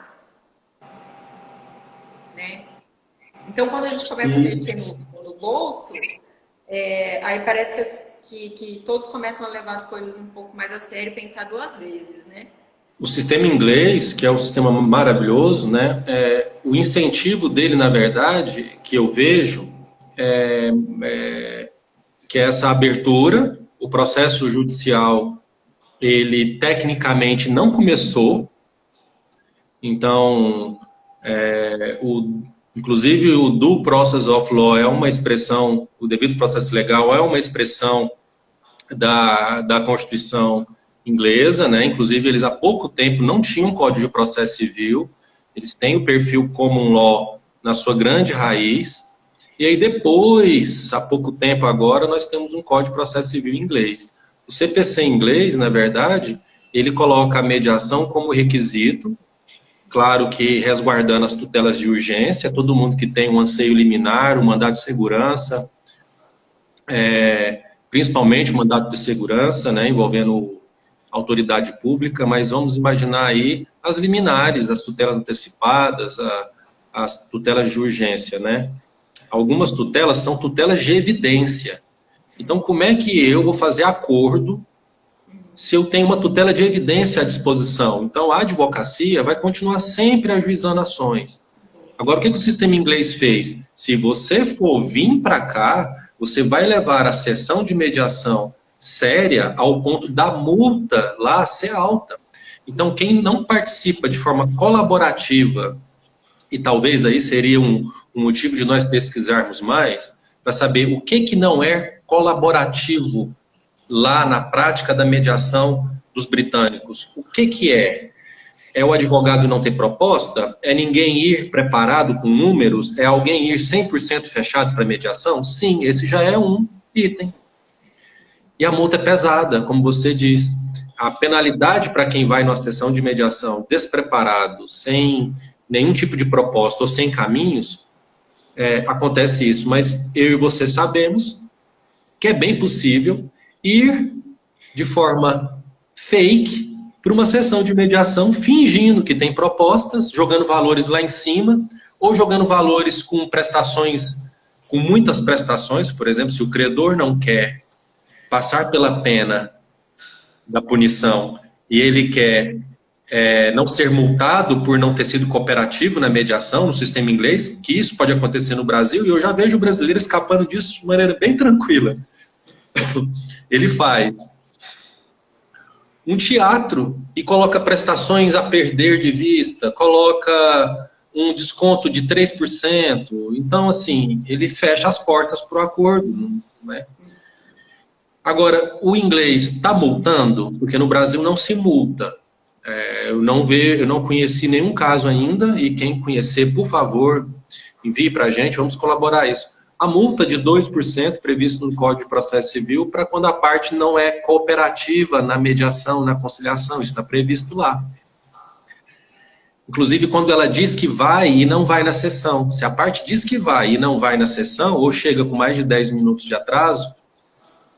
Né? Então, quando a gente começa a mexer no bolso, aí parece que todos começam a levar as coisas um pouco mais a sério e pensar duas vezes, né? O sistema inglês, que é um sistema maravilhoso, né? O incentivo dele, na verdade, que eu vejo, que é essa abertura, o processo judicial, ele tecnicamente não começou, então Inclusive, o due process of law é uma expressão, o devido processo legal é uma expressão da Constituição inglesa, né? Inclusive, eles há pouco tempo não tinham um Código de Processo Civil, eles têm o perfil common law na sua grande raiz, e aí depois, há pouco tempo agora, nós temos um Código de Processo Civil em inglês. O CPC em inglês, na verdade, ele coloca a mediação como requisito, claro que resguardando as tutelas de urgência, todo mundo que tem um anseio liminar, um mandado de segurança, principalmente o mandato de segurança, né, envolvendo autoridade pública, mas vamos imaginar aí as liminares, as tutelas antecipadas, as tutelas de urgência, né? Algumas tutelas são tutelas de evidência. Então, como é que eu vou fazer acordo se eu tenho uma tutela de evidência à disposição? Então, a advocacia vai continuar sempre ajuizando ações. Agora, o que o sistema inglês fez? Se você for vir para cá, você vai levar a sessão de mediação séria ao ponto da multa lá ser alta. Então, quem não participa de forma colaborativa, e talvez aí seria um motivo de nós pesquisarmos mais, para saber o que não é colaborativo lá na prática da mediação dos britânicos. O que é? É o advogado não ter proposta? É ninguém ir preparado com números? É alguém ir 100% fechado para mediação? Sim, esse já é um item. E a multa é pesada, como você diz. A penalidade para quem vai numa sessão de mediação despreparado, sem nenhum tipo de proposta ou sem caminhos, acontece isso. Mas eu e você sabemos que é bem possível ir de forma fake para uma sessão de mediação, fingindo que tem propostas, jogando valores lá em cima, ou jogando valores com prestações, com muitas prestações. Por exemplo, se o credor não quer passar pela pena da punição e ele quer não ser multado por não ter sido cooperativo na mediação, no sistema inglês, que isso pode acontecer no Brasil, e eu já vejo o brasileiro escapando disso de maneira bem tranquila. Ele faz um teatro e coloca prestações a perder de vista, coloca um desconto de 3%. Então, assim, ele fecha as portas para o acordo. Né? Agora, o inglês está multando? Porque no Brasil não se multa. Eu não conheci nenhum caso ainda, e quem conhecer, por favor, envie para a gente, vamos colaborar isso. A multa de 2% previsto no Código de Processo Civil para quando a parte não é cooperativa na mediação, na conciliação, isso está previsto lá. Inclusive, quando ela diz que vai e não vai na sessão. Se a parte diz que vai e não vai na sessão, ou chega com mais de 10 minutos de atraso,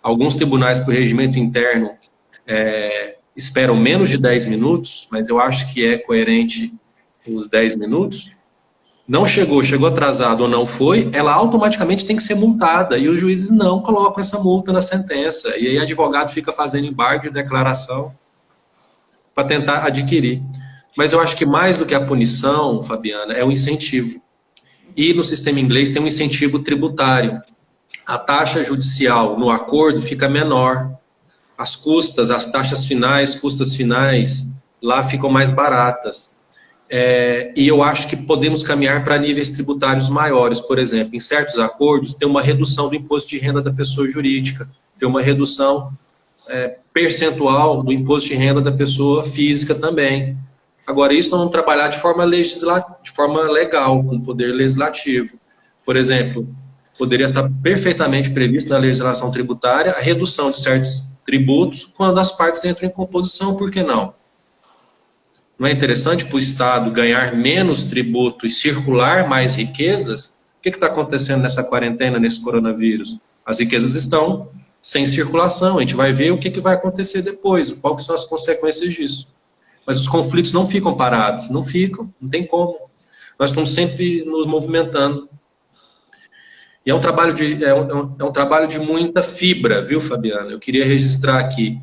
alguns tribunais por regimento interno esperam menos de 10 minutos, mas eu acho que é coerente os 10 minutos. Não chegou atrasado ou não foi, ela automaticamente tem que ser multada. E os juízes não colocam essa multa na sentença. E aí o advogado fica fazendo embargo de declaração para tentar adquirir. Mas eu acho que mais do que a punição, Fabiana, é o incentivo. E no sistema inglês tem um incentivo tributário. A taxa judicial no acordo fica menor. As custas, as taxas finais, custas finais, lá ficam mais baratas. E eu acho que podemos caminhar para níveis tributários maiores. Por exemplo, em certos acordos, tem uma redução do imposto de renda da pessoa jurídica, tem uma redução percentual do imposto de renda da pessoa física também. Agora, isso nós vamos trabalhar de forma legal, com poder legislativo. Por exemplo, poderia estar perfeitamente previsto na legislação tributária a redução de certos tributos quando as partes entram em composição, por que não? Não é interessante para o Estado ganhar menos tributo e circular mais riquezas? O que está acontecendo nessa quarentena, nesse coronavírus? As riquezas estão sem circulação. A gente vai ver o que vai acontecer depois, quais são as consequências disso. Mas os conflitos não ficam parados, não ficam, não tem como. Nós estamos sempre nos movimentando. E é um trabalho de muita fibra, viu, Fabiana? Eu queria registrar aqui.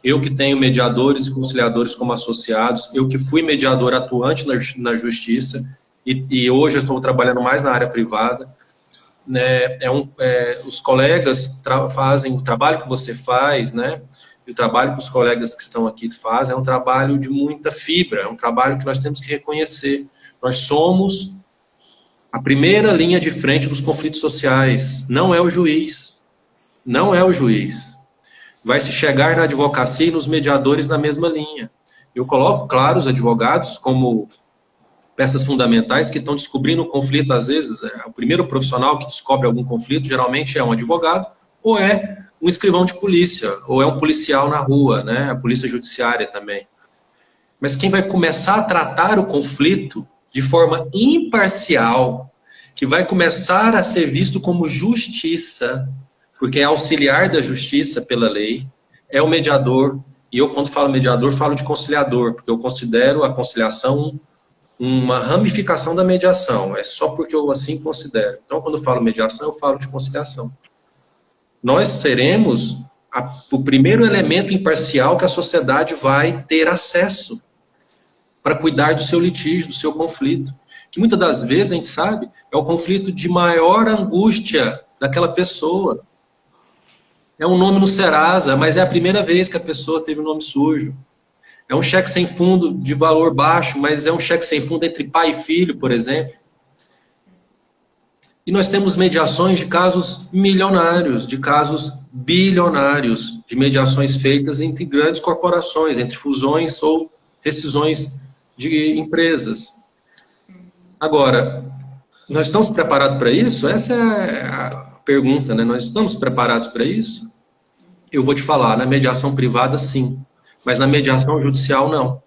Eu que tenho mediadores e conciliadores como associados, eu que fui mediador atuante na justiça e hoje eu estou trabalhando mais na área privada, né? Os colegas fazem o trabalho que você faz, né? E o trabalho que os colegas que estão aqui fazem é um trabalho de muita fibra, é um trabalho que nós temos que reconhecer. Nós somos A primeira linha de frente dos conflitos sociais não é o juiz. Não é o juiz. Vai se chegar na advocacia e nos mediadores na mesma linha. Eu coloco, claro, os advogados como peças fundamentais que estão descobrindo o conflito, às vezes, o primeiro profissional que descobre algum conflito, geralmente é um advogado, ou é um escrivão de polícia, ou é um policial na rua, né? A polícia judiciária também. Mas quem vai começar a tratar o conflito de forma imparcial, que vai começar a ser visto como justiça, porque é auxiliar da justiça pela lei, é o mediador. E eu, quando falo mediador, falo de conciliador, porque eu considero a conciliação uma ramificação da mediação. É só porque eu assim considero. Então, quando eu falo mediação, eu falo de conciliação. Nós seremos o primeiro elemento imparcial que a sociedade vai ter acesso para cuidar do seu litígio, do seu conflito. Que muitas das vezes, a gente sabe, é o conflito de maior angústia daquela pessoa. É um nome no Serasa, mas é a primeira vez que a pessoa teve um nome sujo. É um cheque sem fundo de valor baixo, mas é um cheque sem fundo entre pai e filho, por exemplo. E nós temos mediações de casos milionários, de casos bilionários, de mediações feitas entre grandes corporações, entre fusões ou rescisões de empresas. Agora, nós estamos preparados para isso? Essa é a pergunta, né? Nós estamos preparados para isso? Eu vou te falar, na mediação privada, sim. Mas na mediação judicial, não.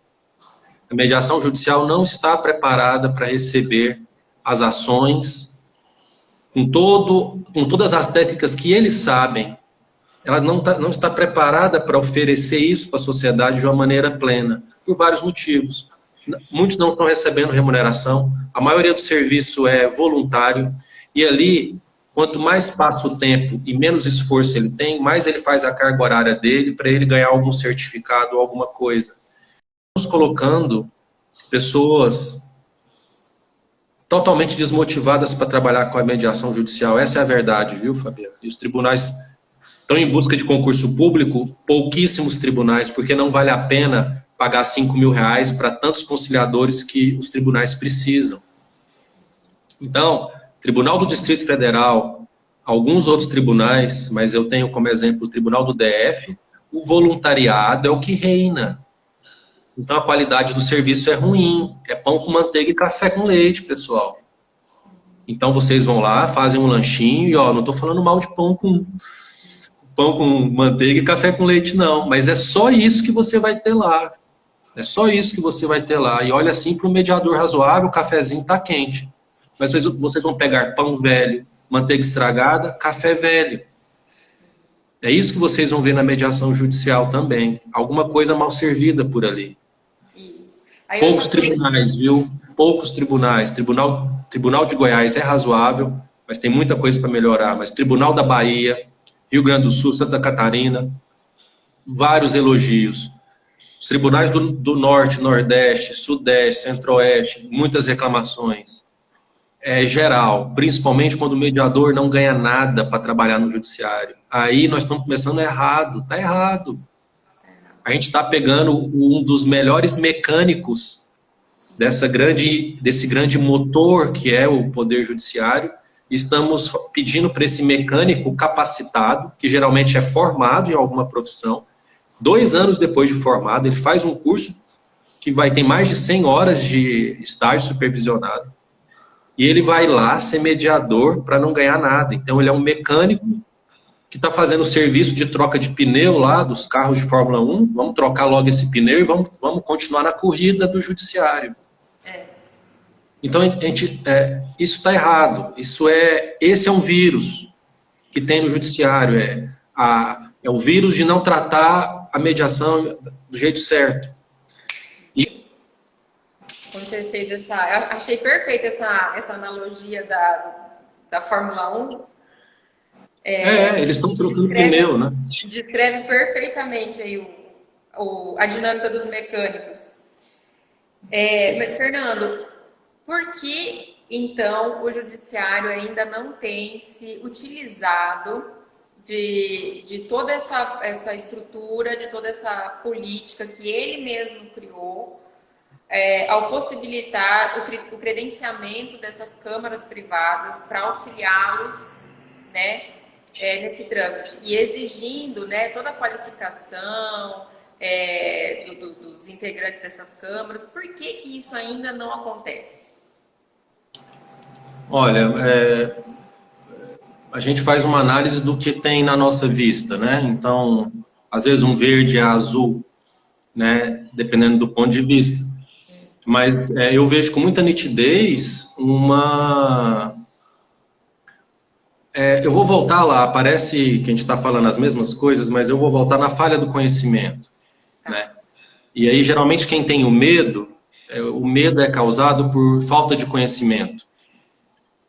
A mediação judicial não está preparada para receber as ações com todas as técnicas que eles sabem. Ela não está preparada para oferecer isso para a sociedade de uma maneira plena, por vários motivos. Muitos não estão recebendo remuneração, a maioria do serviço é voluntário, e ali, quanto mais passa o tempo e menos esforço ele tem, mais ele faz a carga horária dele para ele ganhar algum certificado ou alguma coisa. Estamos colocando pessoas totalmente desmotivadas para trabalhar com a mediação judicial. Essa é a verdade, viu, Fabiano? E os tribunais estão em busca de concurso público, pouquíssimos tribunais, porque não vale a pena pagar R$5.000 para tantos conciliadores que os tribunais precisam. Então, Tribunal do Distrito Federal, alguns outros tribunais, mas eu tenho como exemplo o Tribunal do DF, o voluntariado é o que reina. Então a qualidade do serviço é ruim, é pão com manteiga e café com leite, pessoal. Então vocês vão lá, fazem um lanchinho e ó, não estou falando mal de pão com manteiga e café com leite não, mas é só isso que você vai ter lá. É só isso que você vai ter lá. E olha assim, para um mediador razoável, o cafezinho está quente. Mas vocês vão pegar pão velho, manteiga estragada, café velho. É isso que vocês vão ver na mediação judicial também. Alguma coisa mal servida por ali. Poucos tribunais, viu? Poucos tribunais. Tribunal de Goiás é razoável, mas tem muita coisa para melhorar. Mas Tribunal da Bahia, Rio Grande do Sul, Santa Catarina, vários elogios. Os tribunais do Norte, Nordeste, Sudeste, Centro-Oeste, muitas reclamações. É geral, principalmente quando o mediador não ganha nada para trabalhar no judiciário. Aí nós estamos começando errado, está errado. A gente está pegando um dos melhores mecânicos desse grande motor que é o Poder Judiciário, e estamos pedindo para esse mecânico capacitado, que geralmente é formado em alguma profissão, 2 anos depois de formado, ele faz um curso que vai ter mais de 100 horas de estágio supervisionado, e ele vai lá ser mediador para não ganhar nada. Então ele é um mecânico que está fazendo serviço de troca de pneu lá dos carros de Fórmula 1, vamos trocar logo esse pneu e vamos continuar na corrida do judiciário. Então, isso está errado. Esse é um vírus que tem no judiciário. É o vírus de não tratar a mediação do jeito certo. Quando você fez eu achei perfeita essa analogia da Fórmula 1. Eles estão trocando pneu, né? Descreve perfeitamente aí a dinâmica dos mecânicos. Mas, Fernando, por que, então, o judiciário ainda não tem se utilizado de toda essa estrutura, de toda essa política que ele mesmo criou ao possibilitar o credenciamento dessas câmaras privadas para auxiliá-los, né, nesse trâmite, e exigindo, né, toda a qualificação dos integrantes dessas câmaras. Por que que isso ainda não acontece? Olha, a gente faz uma análise do que tem na nossa vista, né? Então, às vezes um verde a azul, né? Dependendo do ponto de vista. Mas eu vejo com muita nitidez eu vou voltar lá, parece que a gente está falando as mesmas coisas, mas eu vou voltar na falha do conhecimento, né? E aí, geralmente, quem tem o medo é causado por falta de conhecimento.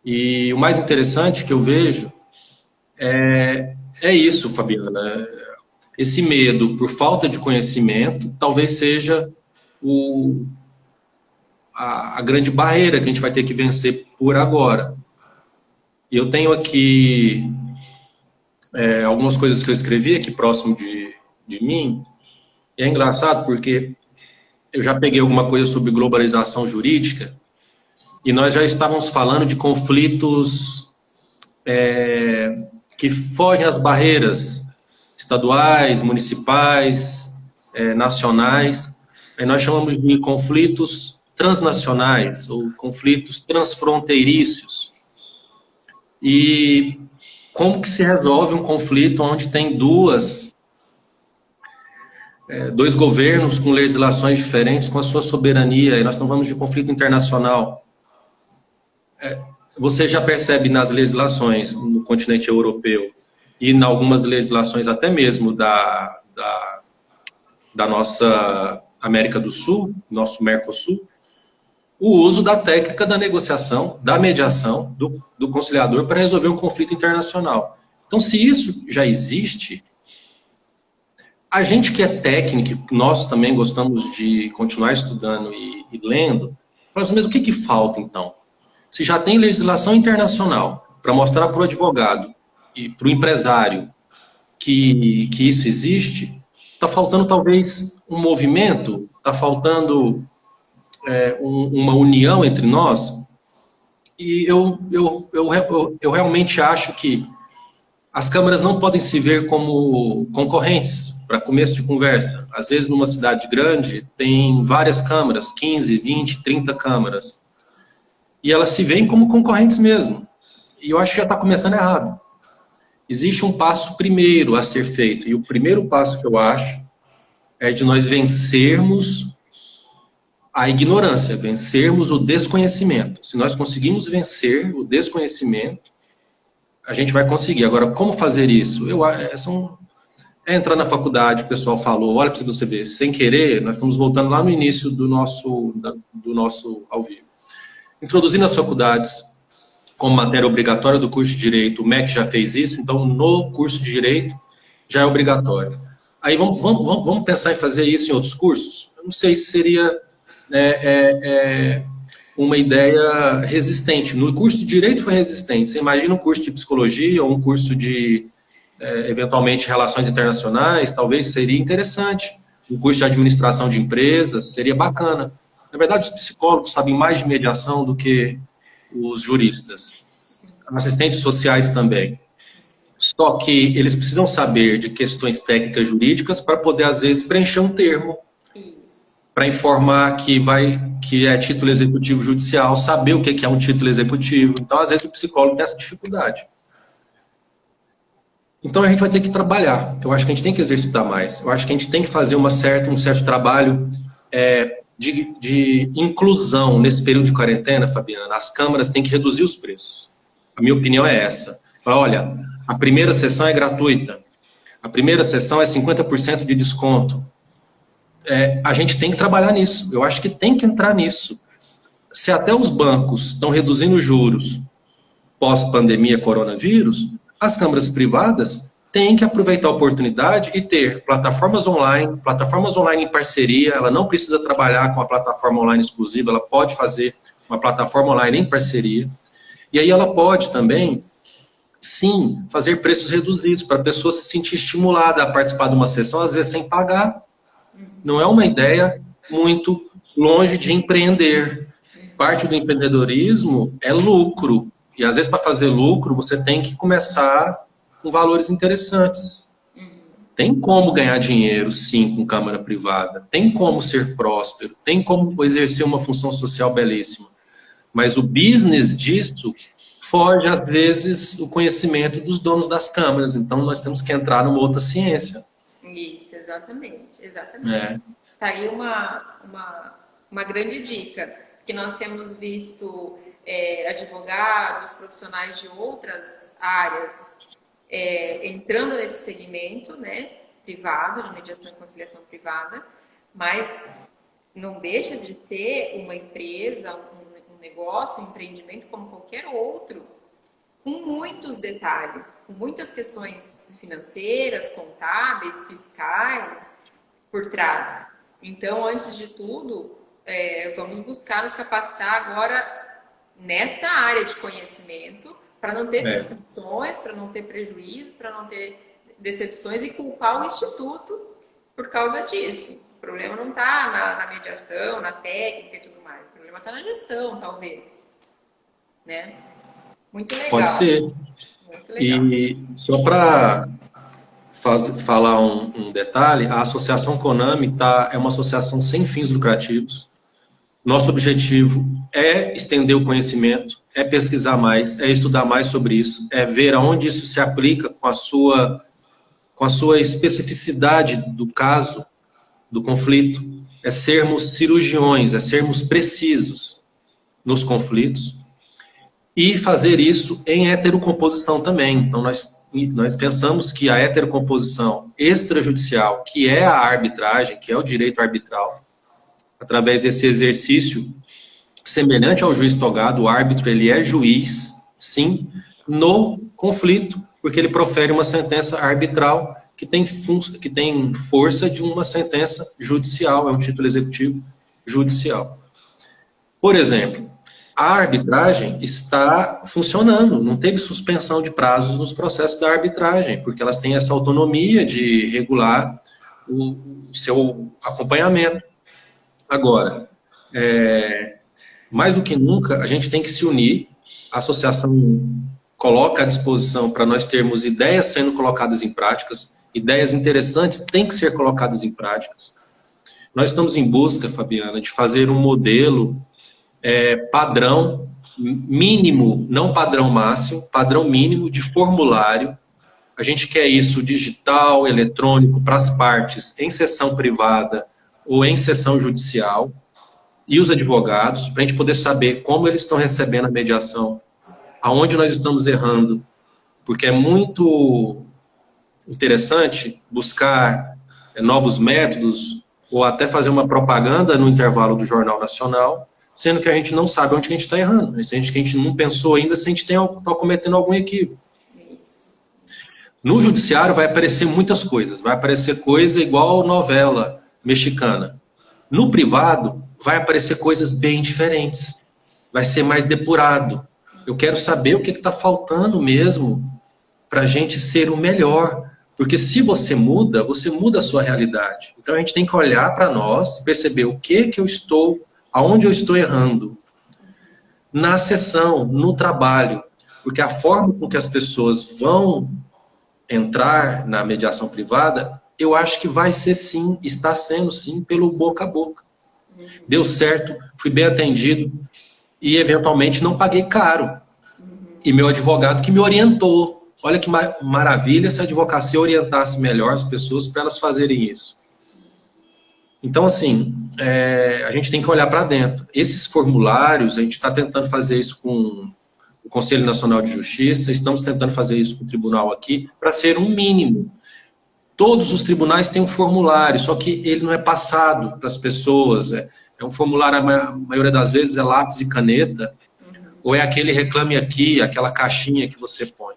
E o mais interessante que eu vejo é isso, Fabiana. Esse medo por falta de conhecimento talvez seja a grande barreira que a gente vai ter que vencer por agora. E eu tenho aqui algumas coisas que eu escrevi aqui próximo de mim. E é engraçado porque eu já peguei alguma coisa sobre globalização jurídica e nós já estávamos falando de conflitos que fogem às barreiras estaduais, municipais, nacionais. Aí nós chamamos de conflitos transnacionais ou conflitos transfronteiriços. E como que se resolve um conflito onde tem dois governos com legislações diferentes, com a sua soberania, e nós estamos falando de conflito internacional. Você já percebe nas legislações no continente europeu e em algumas legislações até mesmo da nossa América do Sul, nosso Mercosul, o uso da técnica da negociação, da mediação, do conciliador para resolver um conflito internacional. Então, se isso já existe, a gente que é técnico, nós também gostamos de continuar estudando e lendo, falamos, mas o que falta, então? Se já tem legislação internacional para mostrar para o advogado e para o empresário que isso existe, está faltando talvez um movimento, está faltando uma união entre nós. E eu realmente acho que as câmaras não podem se ver como concorrentes, para começo de conversa. Às vezes, numa cidade grande, tem várias câmaras, 15, 20, 30 câmaras. E elas se veem como concorrentes mesmo. E eu acho que já está começando errado. Existe um passo primeiro a ser feito. E o primeiro passo que eu acho é de nós vencermos a ignorância, vencermos o desconhecimento. Se nós conseguimos vencer o desconhecimento, a gente vai conseguir. Agora, como fazer isso? Entrar na faculdade, o pessoal falou, olha para você ver, sem querer, nós estamos voltando lá no início do nosso ao vivo. Introduzir nas faculdades, como matéria obrigatória do curso de Direito, o MEC já fez isso, então no curso de Direito já é obrigatório. Aí vamos pensar em fazer isso em outros cursos? Eu não sei se seria uma ideia resistente. No curso de Direito foi resistente. Você imagina um curso de Psicologia ou um curso de, eventualmente, Relações Internacionais, talvez seria interessante. Um curso de Administração de Empresas seria bacana. Na verdade, os psicólogos sabem mais de mediação do que os juristas. Assistentes sociais também. Só que eles precisam saber de questões técnicas jurídicas para poder, às vezes, preencher um termo para informar que é título executivo judicial, saber o que é um título executivo. Então, às vezes, o psicólogo tem essa dificuldade. Então, a gente vai ter que trabalhar. Eu acho que a gente tem que exercitar mais. Eu acho que a gente tem que fazer um certo trabalho de inclusão nesse período de quarentena, Fabiana. As câmaras têm que reduzir os preços. A minha opinião é essa. Olha, a primeira sessão é gratuita. A primeira sessão é 50% de desconto. A gente tem que trabalhar nisso. Eu acho que tem que entrar nisso. Se até os bancos estão reduzindo juros pós-pandemia coronavírus, as câmaras privadas têm que aproveitar a oportunidade e ter plataformas online em parceria. Ela não precisa trabalhar com a plataforma online exclusiva, ela pode fazer uma plataforma online em parceria. E aí ela pode também, sim, fazer preços reduzidos para a pessoa se sentir estimulada a participar de uma sessão, às vezes sem pagar. Não é uma ideia muito longe de empreender. Parte do empreendedorismo é lucro. E às vezes para fazer lucro você tem que começar com valores interessantes. Tem como ganhar dinheiro, sim, com câmara privada. Tem como ser próspero. Tem como exercer uma função social belíssima. Mas o business disso foge, às vezes, o conhecimento dos donos das câmaras. Então, nós temos que entrar numa outra ciência. Isso, exatamente. Exatamente. Tá aí uma grande dica, que nós temos visto advogados, profissionais de outras áreas entrando nesse segmento, né, privado, de mediação e conciliação privada, mas não deixa de ser uma empresa, um negócio, um empreendimento como qualquer outro, com muitos detalhes, com muitas questões financeiras, contábeis, fiscais por trás. Então, antes de tudo, vamos buscar nos capacitar agora nessa área de conhecimento para não ter frustrações, para não ter prejuízos, para não ter decepções e culpar o Instituto por causa disso. O problema não está na mediação, na técnica e tudo mais. O problema está na gestão, talvez. Né? Muito legal. Pode ser. Muito legal. E só para falar um detalhe, a Associação Conami é uma associação sem fins lucrativos. Nosso objetivo é estender o conhecimento, é pesquisar mais, é estudar mais sobre isso, é ver aonde isso se aplica com a sua especificidade do caso, do conflito, é sermos cirurgiões, é sermos precisos nos conflitos e fazer isso em heterocomposição também. Então, nós pensamos que a heterocomposição extrajudicial, que é a arbitragem, que é o direito arbitral, através desse exercício semelhante ao juiz togado, o árbitro ele é juiz, sim, no conflito, porque ele profere uma sentença arbitral que tem força de uma sentença judicial, é um título executivo judicial. Por exemplo, a arbitragem está funcionando, não teve suspensão de prazos nos processos da arbitragem, porque elas têm essa autonomia de regular o seu acompanhamento. Agora, mais do que nunca, a gente tem que se unir, a associação coloca à disposição para nós termos ideias sendo colocadas em práticas, ideias interessantes têm que ser colocadas em práticas. Nós estamos em busca, Fabiana, de fazer um modelo padrão mínimo, não padrão máximo, padrão mínimo de formulário. A gente quer isso digital, eletrônico, para as partes, em sessão privada ou em sessão judicial, e os advogados, para a gente poder saber como eles estão recebendo a mediação, aonde nós estamos errando, porque é muito interessante buscar novos métodos, ou até fazer uma propaganda no intervalo do Jornal Nacional, sendo que a gente não sabe onde a gente está errando, né? Sendo que a gente não pensou ainda se a gente está cometendo algum equívoco. No judiciário vai aparecer muitas coisas, vai aparecer coisa igual novela mexicana. No privado vai aparecer coisas bem diferentes, vai ser mais depurado. Eu quero saber o que está faltando mesmo para a gente ser o melhor, porque se você muda a sua realidade. Então a gente tem que olhar para nós, perceber o que eu estou, aonde eu estou errando, na sessão, no trabalho, porque a forma com que as pessoas vão entrar na mediação privada, eu acho que vai ser sim, está sendo sim, pelo boca a boca. Deu certo, fui bem atendido e eventualmente não paguei caro. E meu advogado que me orientou. Olha que maravilha se a advocacia orientasse melhor as pessoas para elas fazerem isso. Então, assim, a gente tem que olhar para dentro. Esses formulários, a gente está tentando fazer isso com o Conselho Nacional de Justiça, estamos tentando fazer isso com o tribunal aqui, para ser um mínimo. Todos os tribunais têm um formulário, só que ele não é passado para as pessoas. É um formulário, a maioria das vezes, é lápis e caneta, ou é aquele reclame aqui, aquela caixinha que você põe.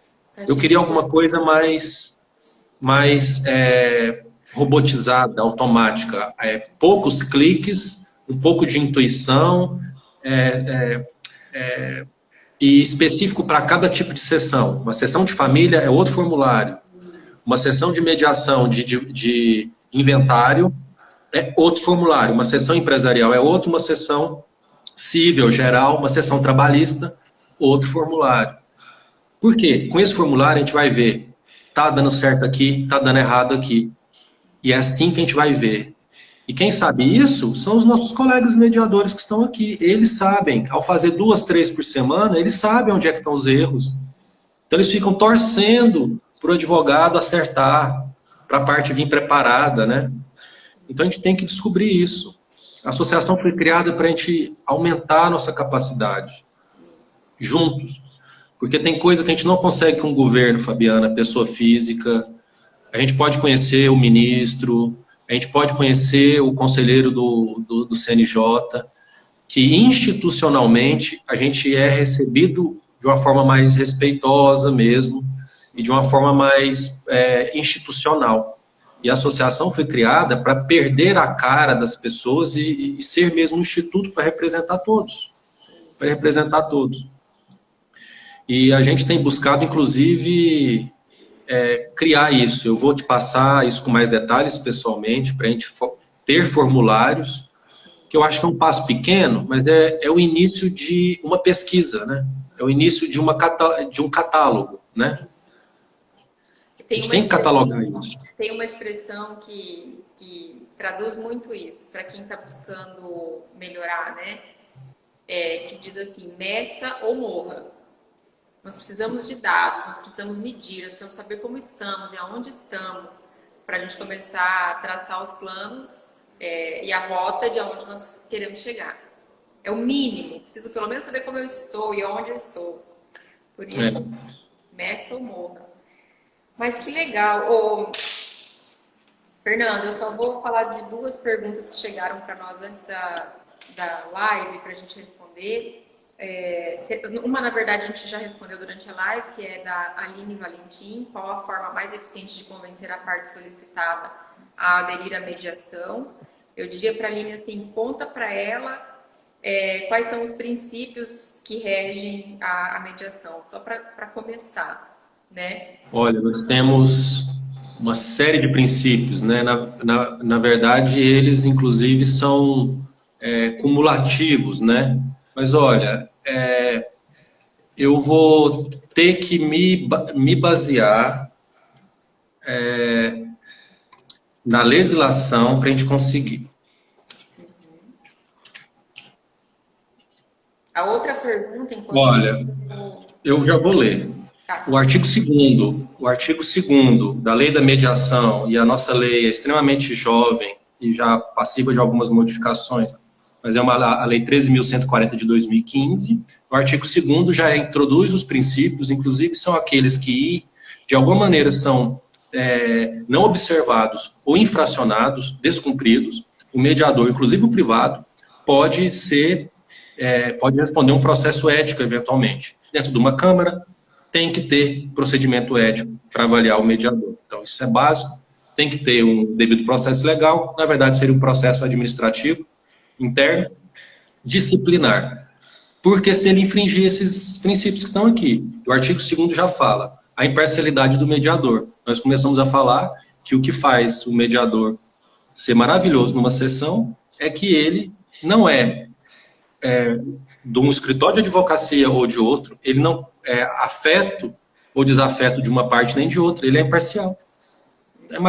Eu queria alguma coisa mais robotizada, automática. Poucos cliques, um pouco de intuição, e específico para cada tipo de sessão. Uma sessão de família é outro formulário. Uma sessão de mediação de inventário é outro formulário. Uma sessão empresarial é outro, uma sessão civil, geral, uma sessão trabalhista, outro formulário. Por quê? Com esse formulário a gente vai ver, tá dando certo aqui, tá dando errado aqui. E é assim que a gente vai ver. E quem sabe isso são os nossos colegas mediadores que estão aqui. Eles sabem, ao fazer 2, 3 por semana, eles sabem onde é que estão os erros. Então eles ficam torcendo para o advogado acertar, para a parte vir preparada, né? Então a gente tem que descobrir isso. A associação foi criada para a gente aumentar a nossa capacidade, juntos. Porque tem coisa que a gente não consegue com o governo, Fabiana, pessoa física. A gente pode conhecer o ministro, a gente pode conhecer o conselheiro do CNJ, que institucionalmente a gente é recebido de uma forma mais respeitosa mesmo, e de uma forma mais institucional. E a associação foi criada para perder a cara das pessoas e ser mesmo um instituto para representar todos. Para representar todos. E a gente tem buscado, inclusive, criar isso. Eu vou te passar isso com mais detalhes pessoalmente, para a gente ter formulários, que eu acho que é um passo pequeno, mas é o início de uma pesquisa, né? É o início de um catálogo, né? A gente tem que catalogar isso. Tem uma expressão que traduz muito isso, para quem está buscando melhorar, né? Que diz assim, meça ou morra. Nós precisamos de dados, nós precisamos medir, nós precisamos saber como estamos e aonde estamos, para a gente começar a traçar os planos e a rota de aonde nós queremos chegar. É o mínimo, preciso pelo menos saber como eu estou e aonde eu estou. Por isso, meça ou morra. Mas que legal. Fernando, eu só vou falar de 2 perguntas que chegaram para nós antes da live, para a gente responder. Uma, na verdade, a gente já respondeu durante a live, que é da Aline Valentim, qual a forma mais eficiente de convencer a parte solicitada a aderir à mediação. Eu diria para a Aline assim, conta para ela quais são os princípios que regem a mediação, só para começar, né? Olha, nós temos uma série de princípios, né? Na verdade, eles, inclusive, são cumulativos, né? Mas, olha, eu vou ter que me basear na legislação para a gente conseguir. A outra pergunta... Olha, eu já vou ler. Tá. O artigo 2º da Lei da Mediação, e a nossa lei é extremamente jovem e já passiva de algumas modificações, mas é a Lei 13.140 de 2015. O artigo 2º já introduz os princípios, inclusive são aqueles que, de alguma maneira, são não observados ou infracionados, descumpridos. O mediador, inclusive o privado, pode responder um processo ético, eventualmente. Dentro de uma Câmara, tem que ter procedimento ético para avaliar o mediador. Então, isso é básico. Tem que ter um devido processo legal. Na verdade, seria um processo administrativo interno, disciplinar. Porque se ele infringir esses princípios que estão aqui, o artigo 2º já fala, a imparcialidade do mediador. Nós começamos a falar que o que faz o mediador ser maravilhoso numa sessão é que ele não de um escritório de advocacia ou de outro, ele não é afeto ou desafeto de uma parte nem de outra, ele é imparcial.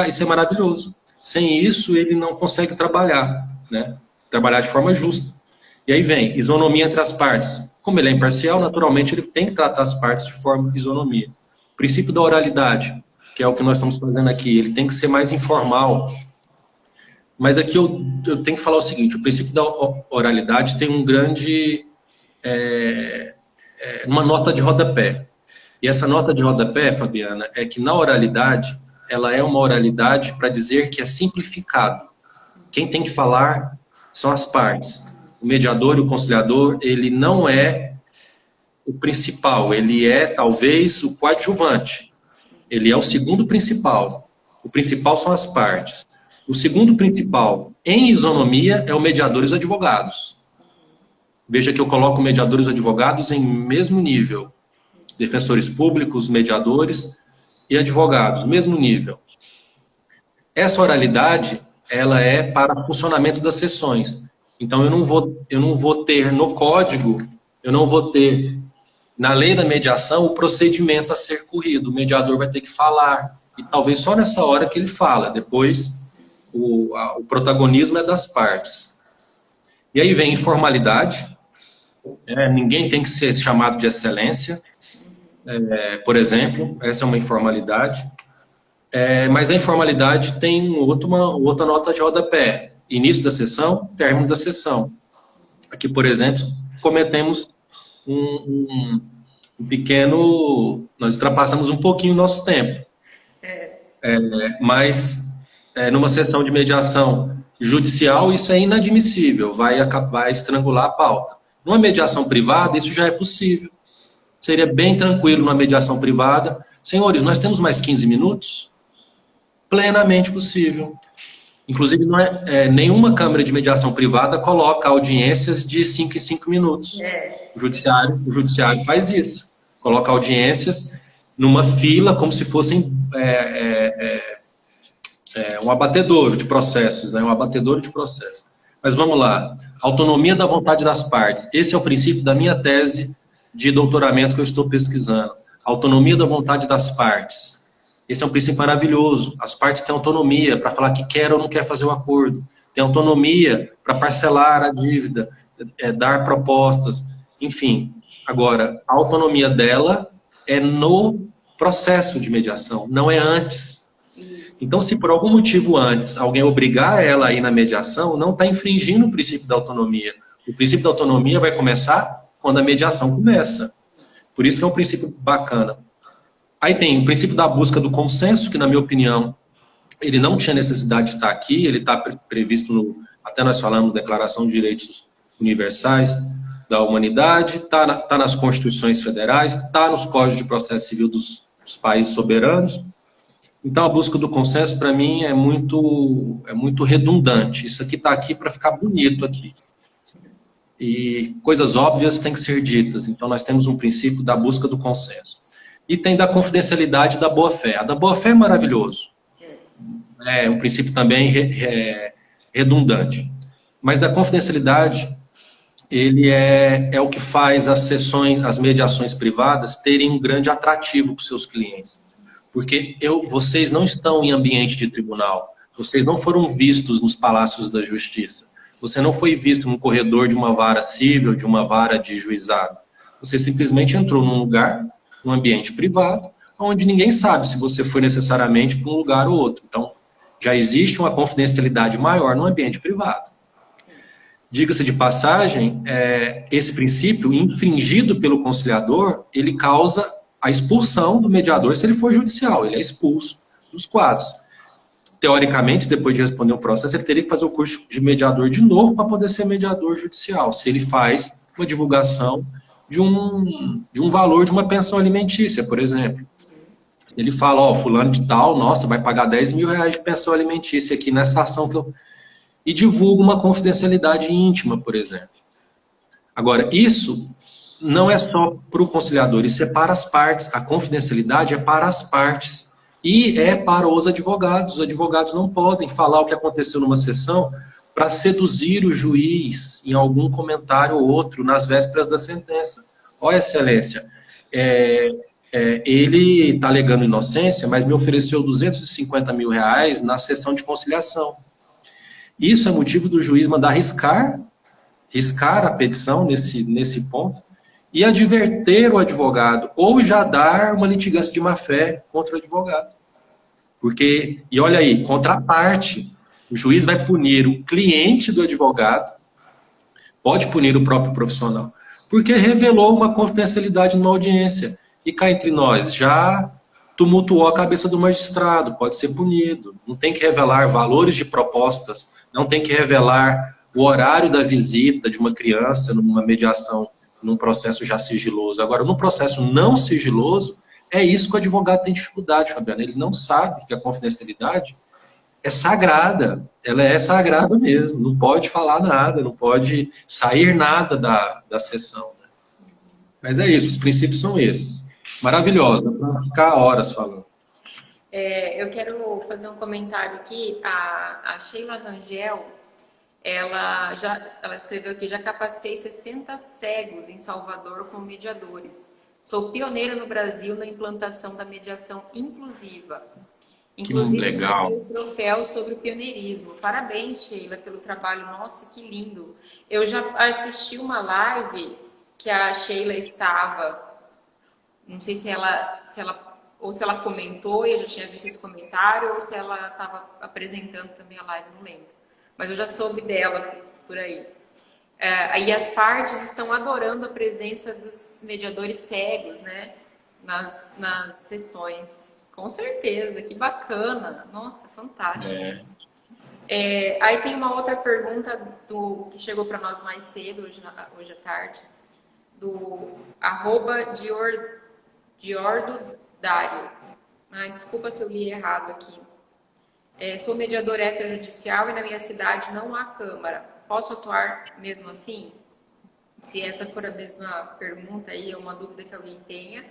Isso é maravilhoso. Sem isso, ele não consegue trabalhar, né? Trabalhar de forma justa. E aí vem isonomia entre as partes. Como ele é imparcial, naturalmente ele tem que tratar as partes de forma isonomia. O princípio da oralidade, que é o que nós estamos fazendo aqui, ele tem que ser mais informal. Mas aqui eu tenho que falar o seguinte, o princípio da oralidade tem um grande... uma nota de rodapé. E essa nota de rodapé, Fabiana, é que na oralidade, ela é uma oralidade para dizer que é simplificado. Quem tem que falar são as partes. O mediador e o conciliador, ele não é o principal, ele é talvez o coadjuvante. Ele é o segundo principal. O principal são as partes. O segundo principal, em isonomia, é o mediador e os advogados. Veja que eu coloco mediadores e advogados em mesmo nível. Defensores públicos, mediadores e advogados, mesmo nível. Essa oralidade, ela é para funcionamento das sessões. Então, eu não vou ter no código, eu não vou ter na lei da mediação o procedimento a ser corrido. O mediador vai ter que falar. E talvez só nessa hora que ele fala. Depois, o protagonismo é das partes. E aí vem informalidade. Ninguém tem que ser chamado de excelência. Por exemplo, essa é uma informalidade. Mas a informalidade tem outra nota de rodapé. Início da sessão, término da sessão. Aqui, por exemplo, cometemos um pequeno... Nós ultrapassamos um pouquinho o nosso tempo. Mas numa sessão de mediação judicial, isso é inadmissível, vai estrangular a pauta. Numa mediação privada, isso já é possível. Seria bem tranquilo numa mediação privada. Senhores, nós temos mais 15 minutos? Plenamente possível. Inclusive, nenhuma câmara de mediação privada coloca audiências de 5 em 5 minutos. O judiciário faz isso. Coloca audiências numa fila, como se fossem um abatedouro de processos, né? Um abatedouro de processos. Mas vamos lá. Autonomia da vontade das partes. Esse é o princípio da minha tese de doutoramento que eu estou pesquisando. Autonomia da vontade das partes. Esse é um princípio maravilhoso. As partes têm autonomia para falar que quer ou não quer fazer o acordo. Tem autonomia para parcelar a dívida, dar propostas, enfim. Agora, a autonomia dela é no processo de mediação, não é antes. Então, se por algum motivo antes alguém obrigar ela a ir na mediação, não está infringindo o princípio da autonomia. O princípio da autonomia vai começar quando a mediação começa. Por isso que é um princípio bacana. Aí tem o princípio da busca do consenso, que na minha opinião, ele não tinha necessidade de estar aqui, ele está previsto, até nós falamos, Declaração de Direitos Universais da Humanidade, está nas constituições federais, está nos códigos de processo civil dos países soberanos. Então, a busca do consenso, para mim, é muito redundante. Isso aqui está aqui para ficar bonito aqui. E coisas óbvias têm que ser ditas. Então, nós temos um princípio da busca do consenso. E tem da confidencialidade da boa-fé. A da boa-fé é maravilhoso. É um princípio também redundante. Mas da confidencialidade, ele é o que faz as mediações privadas terem um grande atrativo para os seus clientes. Porque vocês não estão em ambiente de tribunal. Vocês não foram vistos nos palácios da justiça. Você não foi visto no corredor de uma vara civil, de uma vara de juizado. Você simplesmente entrou num lugar, num ambiente privado, onde ninguém sabe se você foi necessariamente para um lugar ou outro. Então, já existe uma confidencialidade maior no ambiente privado. Diga-se de passagem, esse princípio, infringido pelo conciliador, ele causa a expulsão do mediador se ele for judicial, ele é expulso dos quadros. Teoricamente, depois de responder um processo, ele teria que fazer o curso de mediador de novo para poder ser mediador judicial, se ele faz uma divulgação de um valor de uma pensão alimentícia, por exemplo. Se ele fala, fulano de tal, nossa, vai pagar 10 mil reais de pensão alimentícia aqui nessa ação que eu... E divulga uma confidencialidade íntima, por exemplo. Agora, isso não é só para o conciliador, isso é para as partes. A confidencialidade é para as partes. E é para os advogados. Os advogados não podem falar o que aconteceu numa sessão para seduzir o juiz em algum comentário ou outro nas vésperas da sentença. Olha, excelência, ele está alegando inocência, mas me ofereceu 250 mil reais na sessão de conciliação. Isso é motivo do juiz mandar riscar a petição nesse ponto e adverter o advogado, ou já dar uma litigância de má-fé contra o advogado. Porque, e olha aí, contra a parte, o juiz vai punir o cliente do advogado, pode punir o próprio profissional, porque revelou uma confidencialidade numa audiência. E cá entre nós, já tumultuou a cabeça do magistrado, pode ser punido. Não tem que revelar valores de propostas, não tem que revelar o horário da visita de uma criança numa mediação, num processo já sigiloso. Agora, num processo não sigiloso, é isso que o advogado tem dificuldade, Fabiano. Ele não sabe que a confidencialidade é sagrada. Ela é sagrada mesmo. Não pode falar nada, não pode sair nada da sessão. Né? Mas é isso, os princípios são esses. Maravilhoso, dá para ficar horas falando. Eu quero fazer um comentário aqui. A Sheila Rangel, ela escreveu aqui: já capacitei 60 cegos em Salvador como mediadores. Sou pioneira no Brasil na implantação da mediação inclusiva. Que Inclusive, legal. ganhei o troféu sobre o pioneirismo. Parabéns, Sheila, pelo trabalho. Nossa, que lindo. Eu já assisti uma live que a Sheila estava, não sei se ela comentou e eu já tinha visto esse comentário, ou se ela estava apresentando também a live, não lembro. Mas eu já soube dela por aí. Aí as partes estão adorando a presença dos mediadores cegos, né? Nas sessões. Com certeza, que bacana. Nossa, fantástico. Aí tem uma outra pergunta que chegou para nós mais cedo, hoje à tarde, do @Diordo Dário. Desculpa se eu li errado aqui. Sou mediador extrajudicial e na minha cidade não há câmara. Posso atuar mesmo assim? Se essa for a mesma pergunta aí, é uma dúvida que alguém tenha,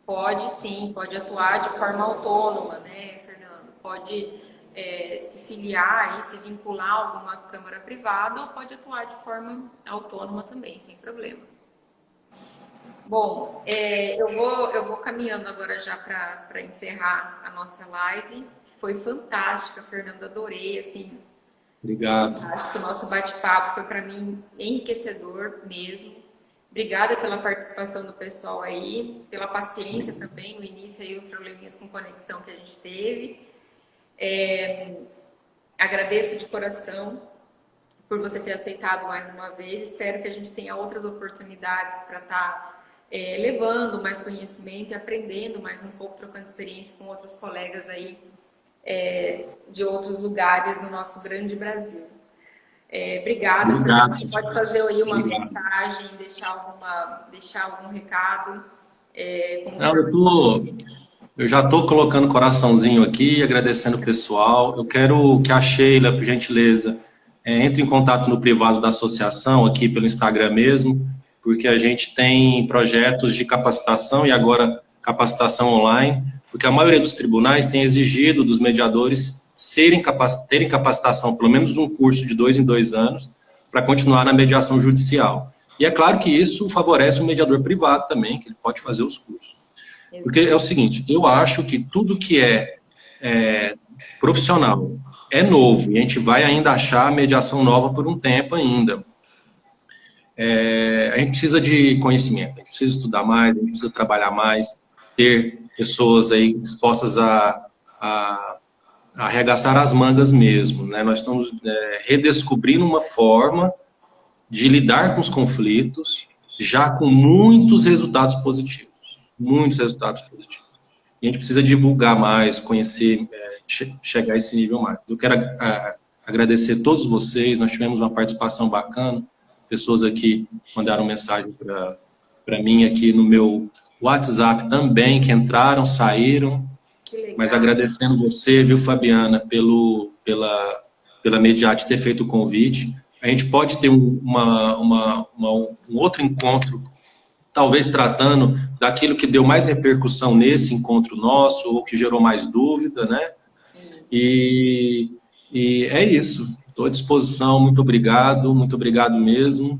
pode sim, pode atuar de forma autônoma, né, Fernando? Pode se filiar e se vincular a alguma câmara privada ou pode atuar de forma autônoma também, sem problema. Bom, eu vou caminhando agora já para encerrar a nossa live. Foi fantástica, Fernanda, adorei, assim. Obrigado. Fantástico, o nosso bate-papo foi para mim enriquecedor mesmo. Obrigada pela participação do pessoal aí, pela paciência também no início aí, os probleminhas com conexão que a gente teve. Agradeço de coração por você ter aceitado mais uma vez. Espero que a gente tenha outras oportunidades para estar levando mais conhecimento e aprendendo mais um pouco, trocando experiência com outros colegas aí de outros lugares no nosso grande Brasil. Obrigada, Fernando. Você pode fazer aí uma mensagem, deixar algum recado? Eu já estou colocando coraçãozinho aqui, agradecendo o pessoal. Eu quero que a Sheila, por gentileza, entre em contato no privado da associação, aqui pelo Instagram mesmo, porque a gente tem projetos de capacitação e agora capacitação online, porque a maioria dos tribunais tem exigido dos mediadores terem capacitação, pelo menos um curso de 2 em 2 anos, para continuar na mediação judicial. E é claro que isso favorece o mediador privado também, que ele pode fazer os cursos. Porque é o seguinte, eu acho que tudo que é profissional é novo, e a gente vai ainda achar mediação nova por um tempo ainda. A gente precisa de conhecimento, a gente precisa estudar mais, a gente precisa trabalhar mais, ter pessoas aí dispostas a arregaçar as mangas mesmo, né? Nós estamos redescobrindo uma forma de lidar com os conflitos, já com muitos resultados positivos. Muitos resultados positivos. E a gente precisa divulgar mais, conhecer, chegar a esse nível mais. Eu quero agradecer a todos vocês, nós tivemos uma participação bacana, pessoas aqui mandaram mensagem para mim aqui no meu WhatsApp também, que entraram, saíram, mas agradecendo você, viu, Fabiana, pela Mediate ter feito o convite. A gente pode ter um outro encontro, talvez tratando daquilo que deu mais repercussão nesse encontro nosso, ou que gerou mais dúvida, né? E é isso. Estou à disposição, muito obrigado mesmo.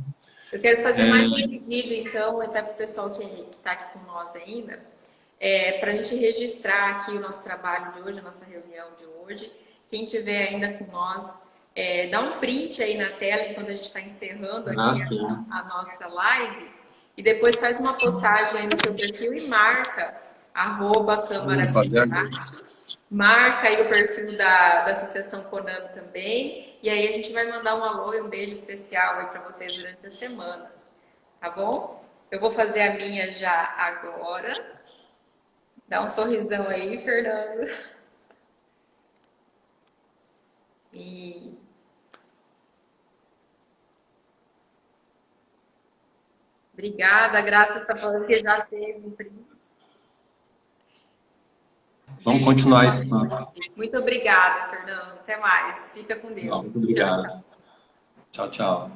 Eu quero fazer mais um pedido, então, até para o pessoal que está aqui com nós ainda, para a gente registrar aqui o nosso trabalho de hoje, a nossa reunião de hoje. Quem estiver ainda com nós, dá um print aí na tela enquanto a gente está encerrando aqui a nossa live, e depois faz uma postagem aí no seu perfil e marca @Câmara Mediate, marca aí o perfil da Associação Conami também, e aí a gente vai mandar um alô e um beijo especial aí para vocês durante a semana, tá bom? Eu vou fazer a minha já agora. Dá um sorrisão aí, Fernando. E obrigada, graças a Deus que já teve um print. Vamos continuar esse papo. Muito obrigada, Fernando. Até mais. Fica com Deus. Muito obrigado. Tchau, tchau.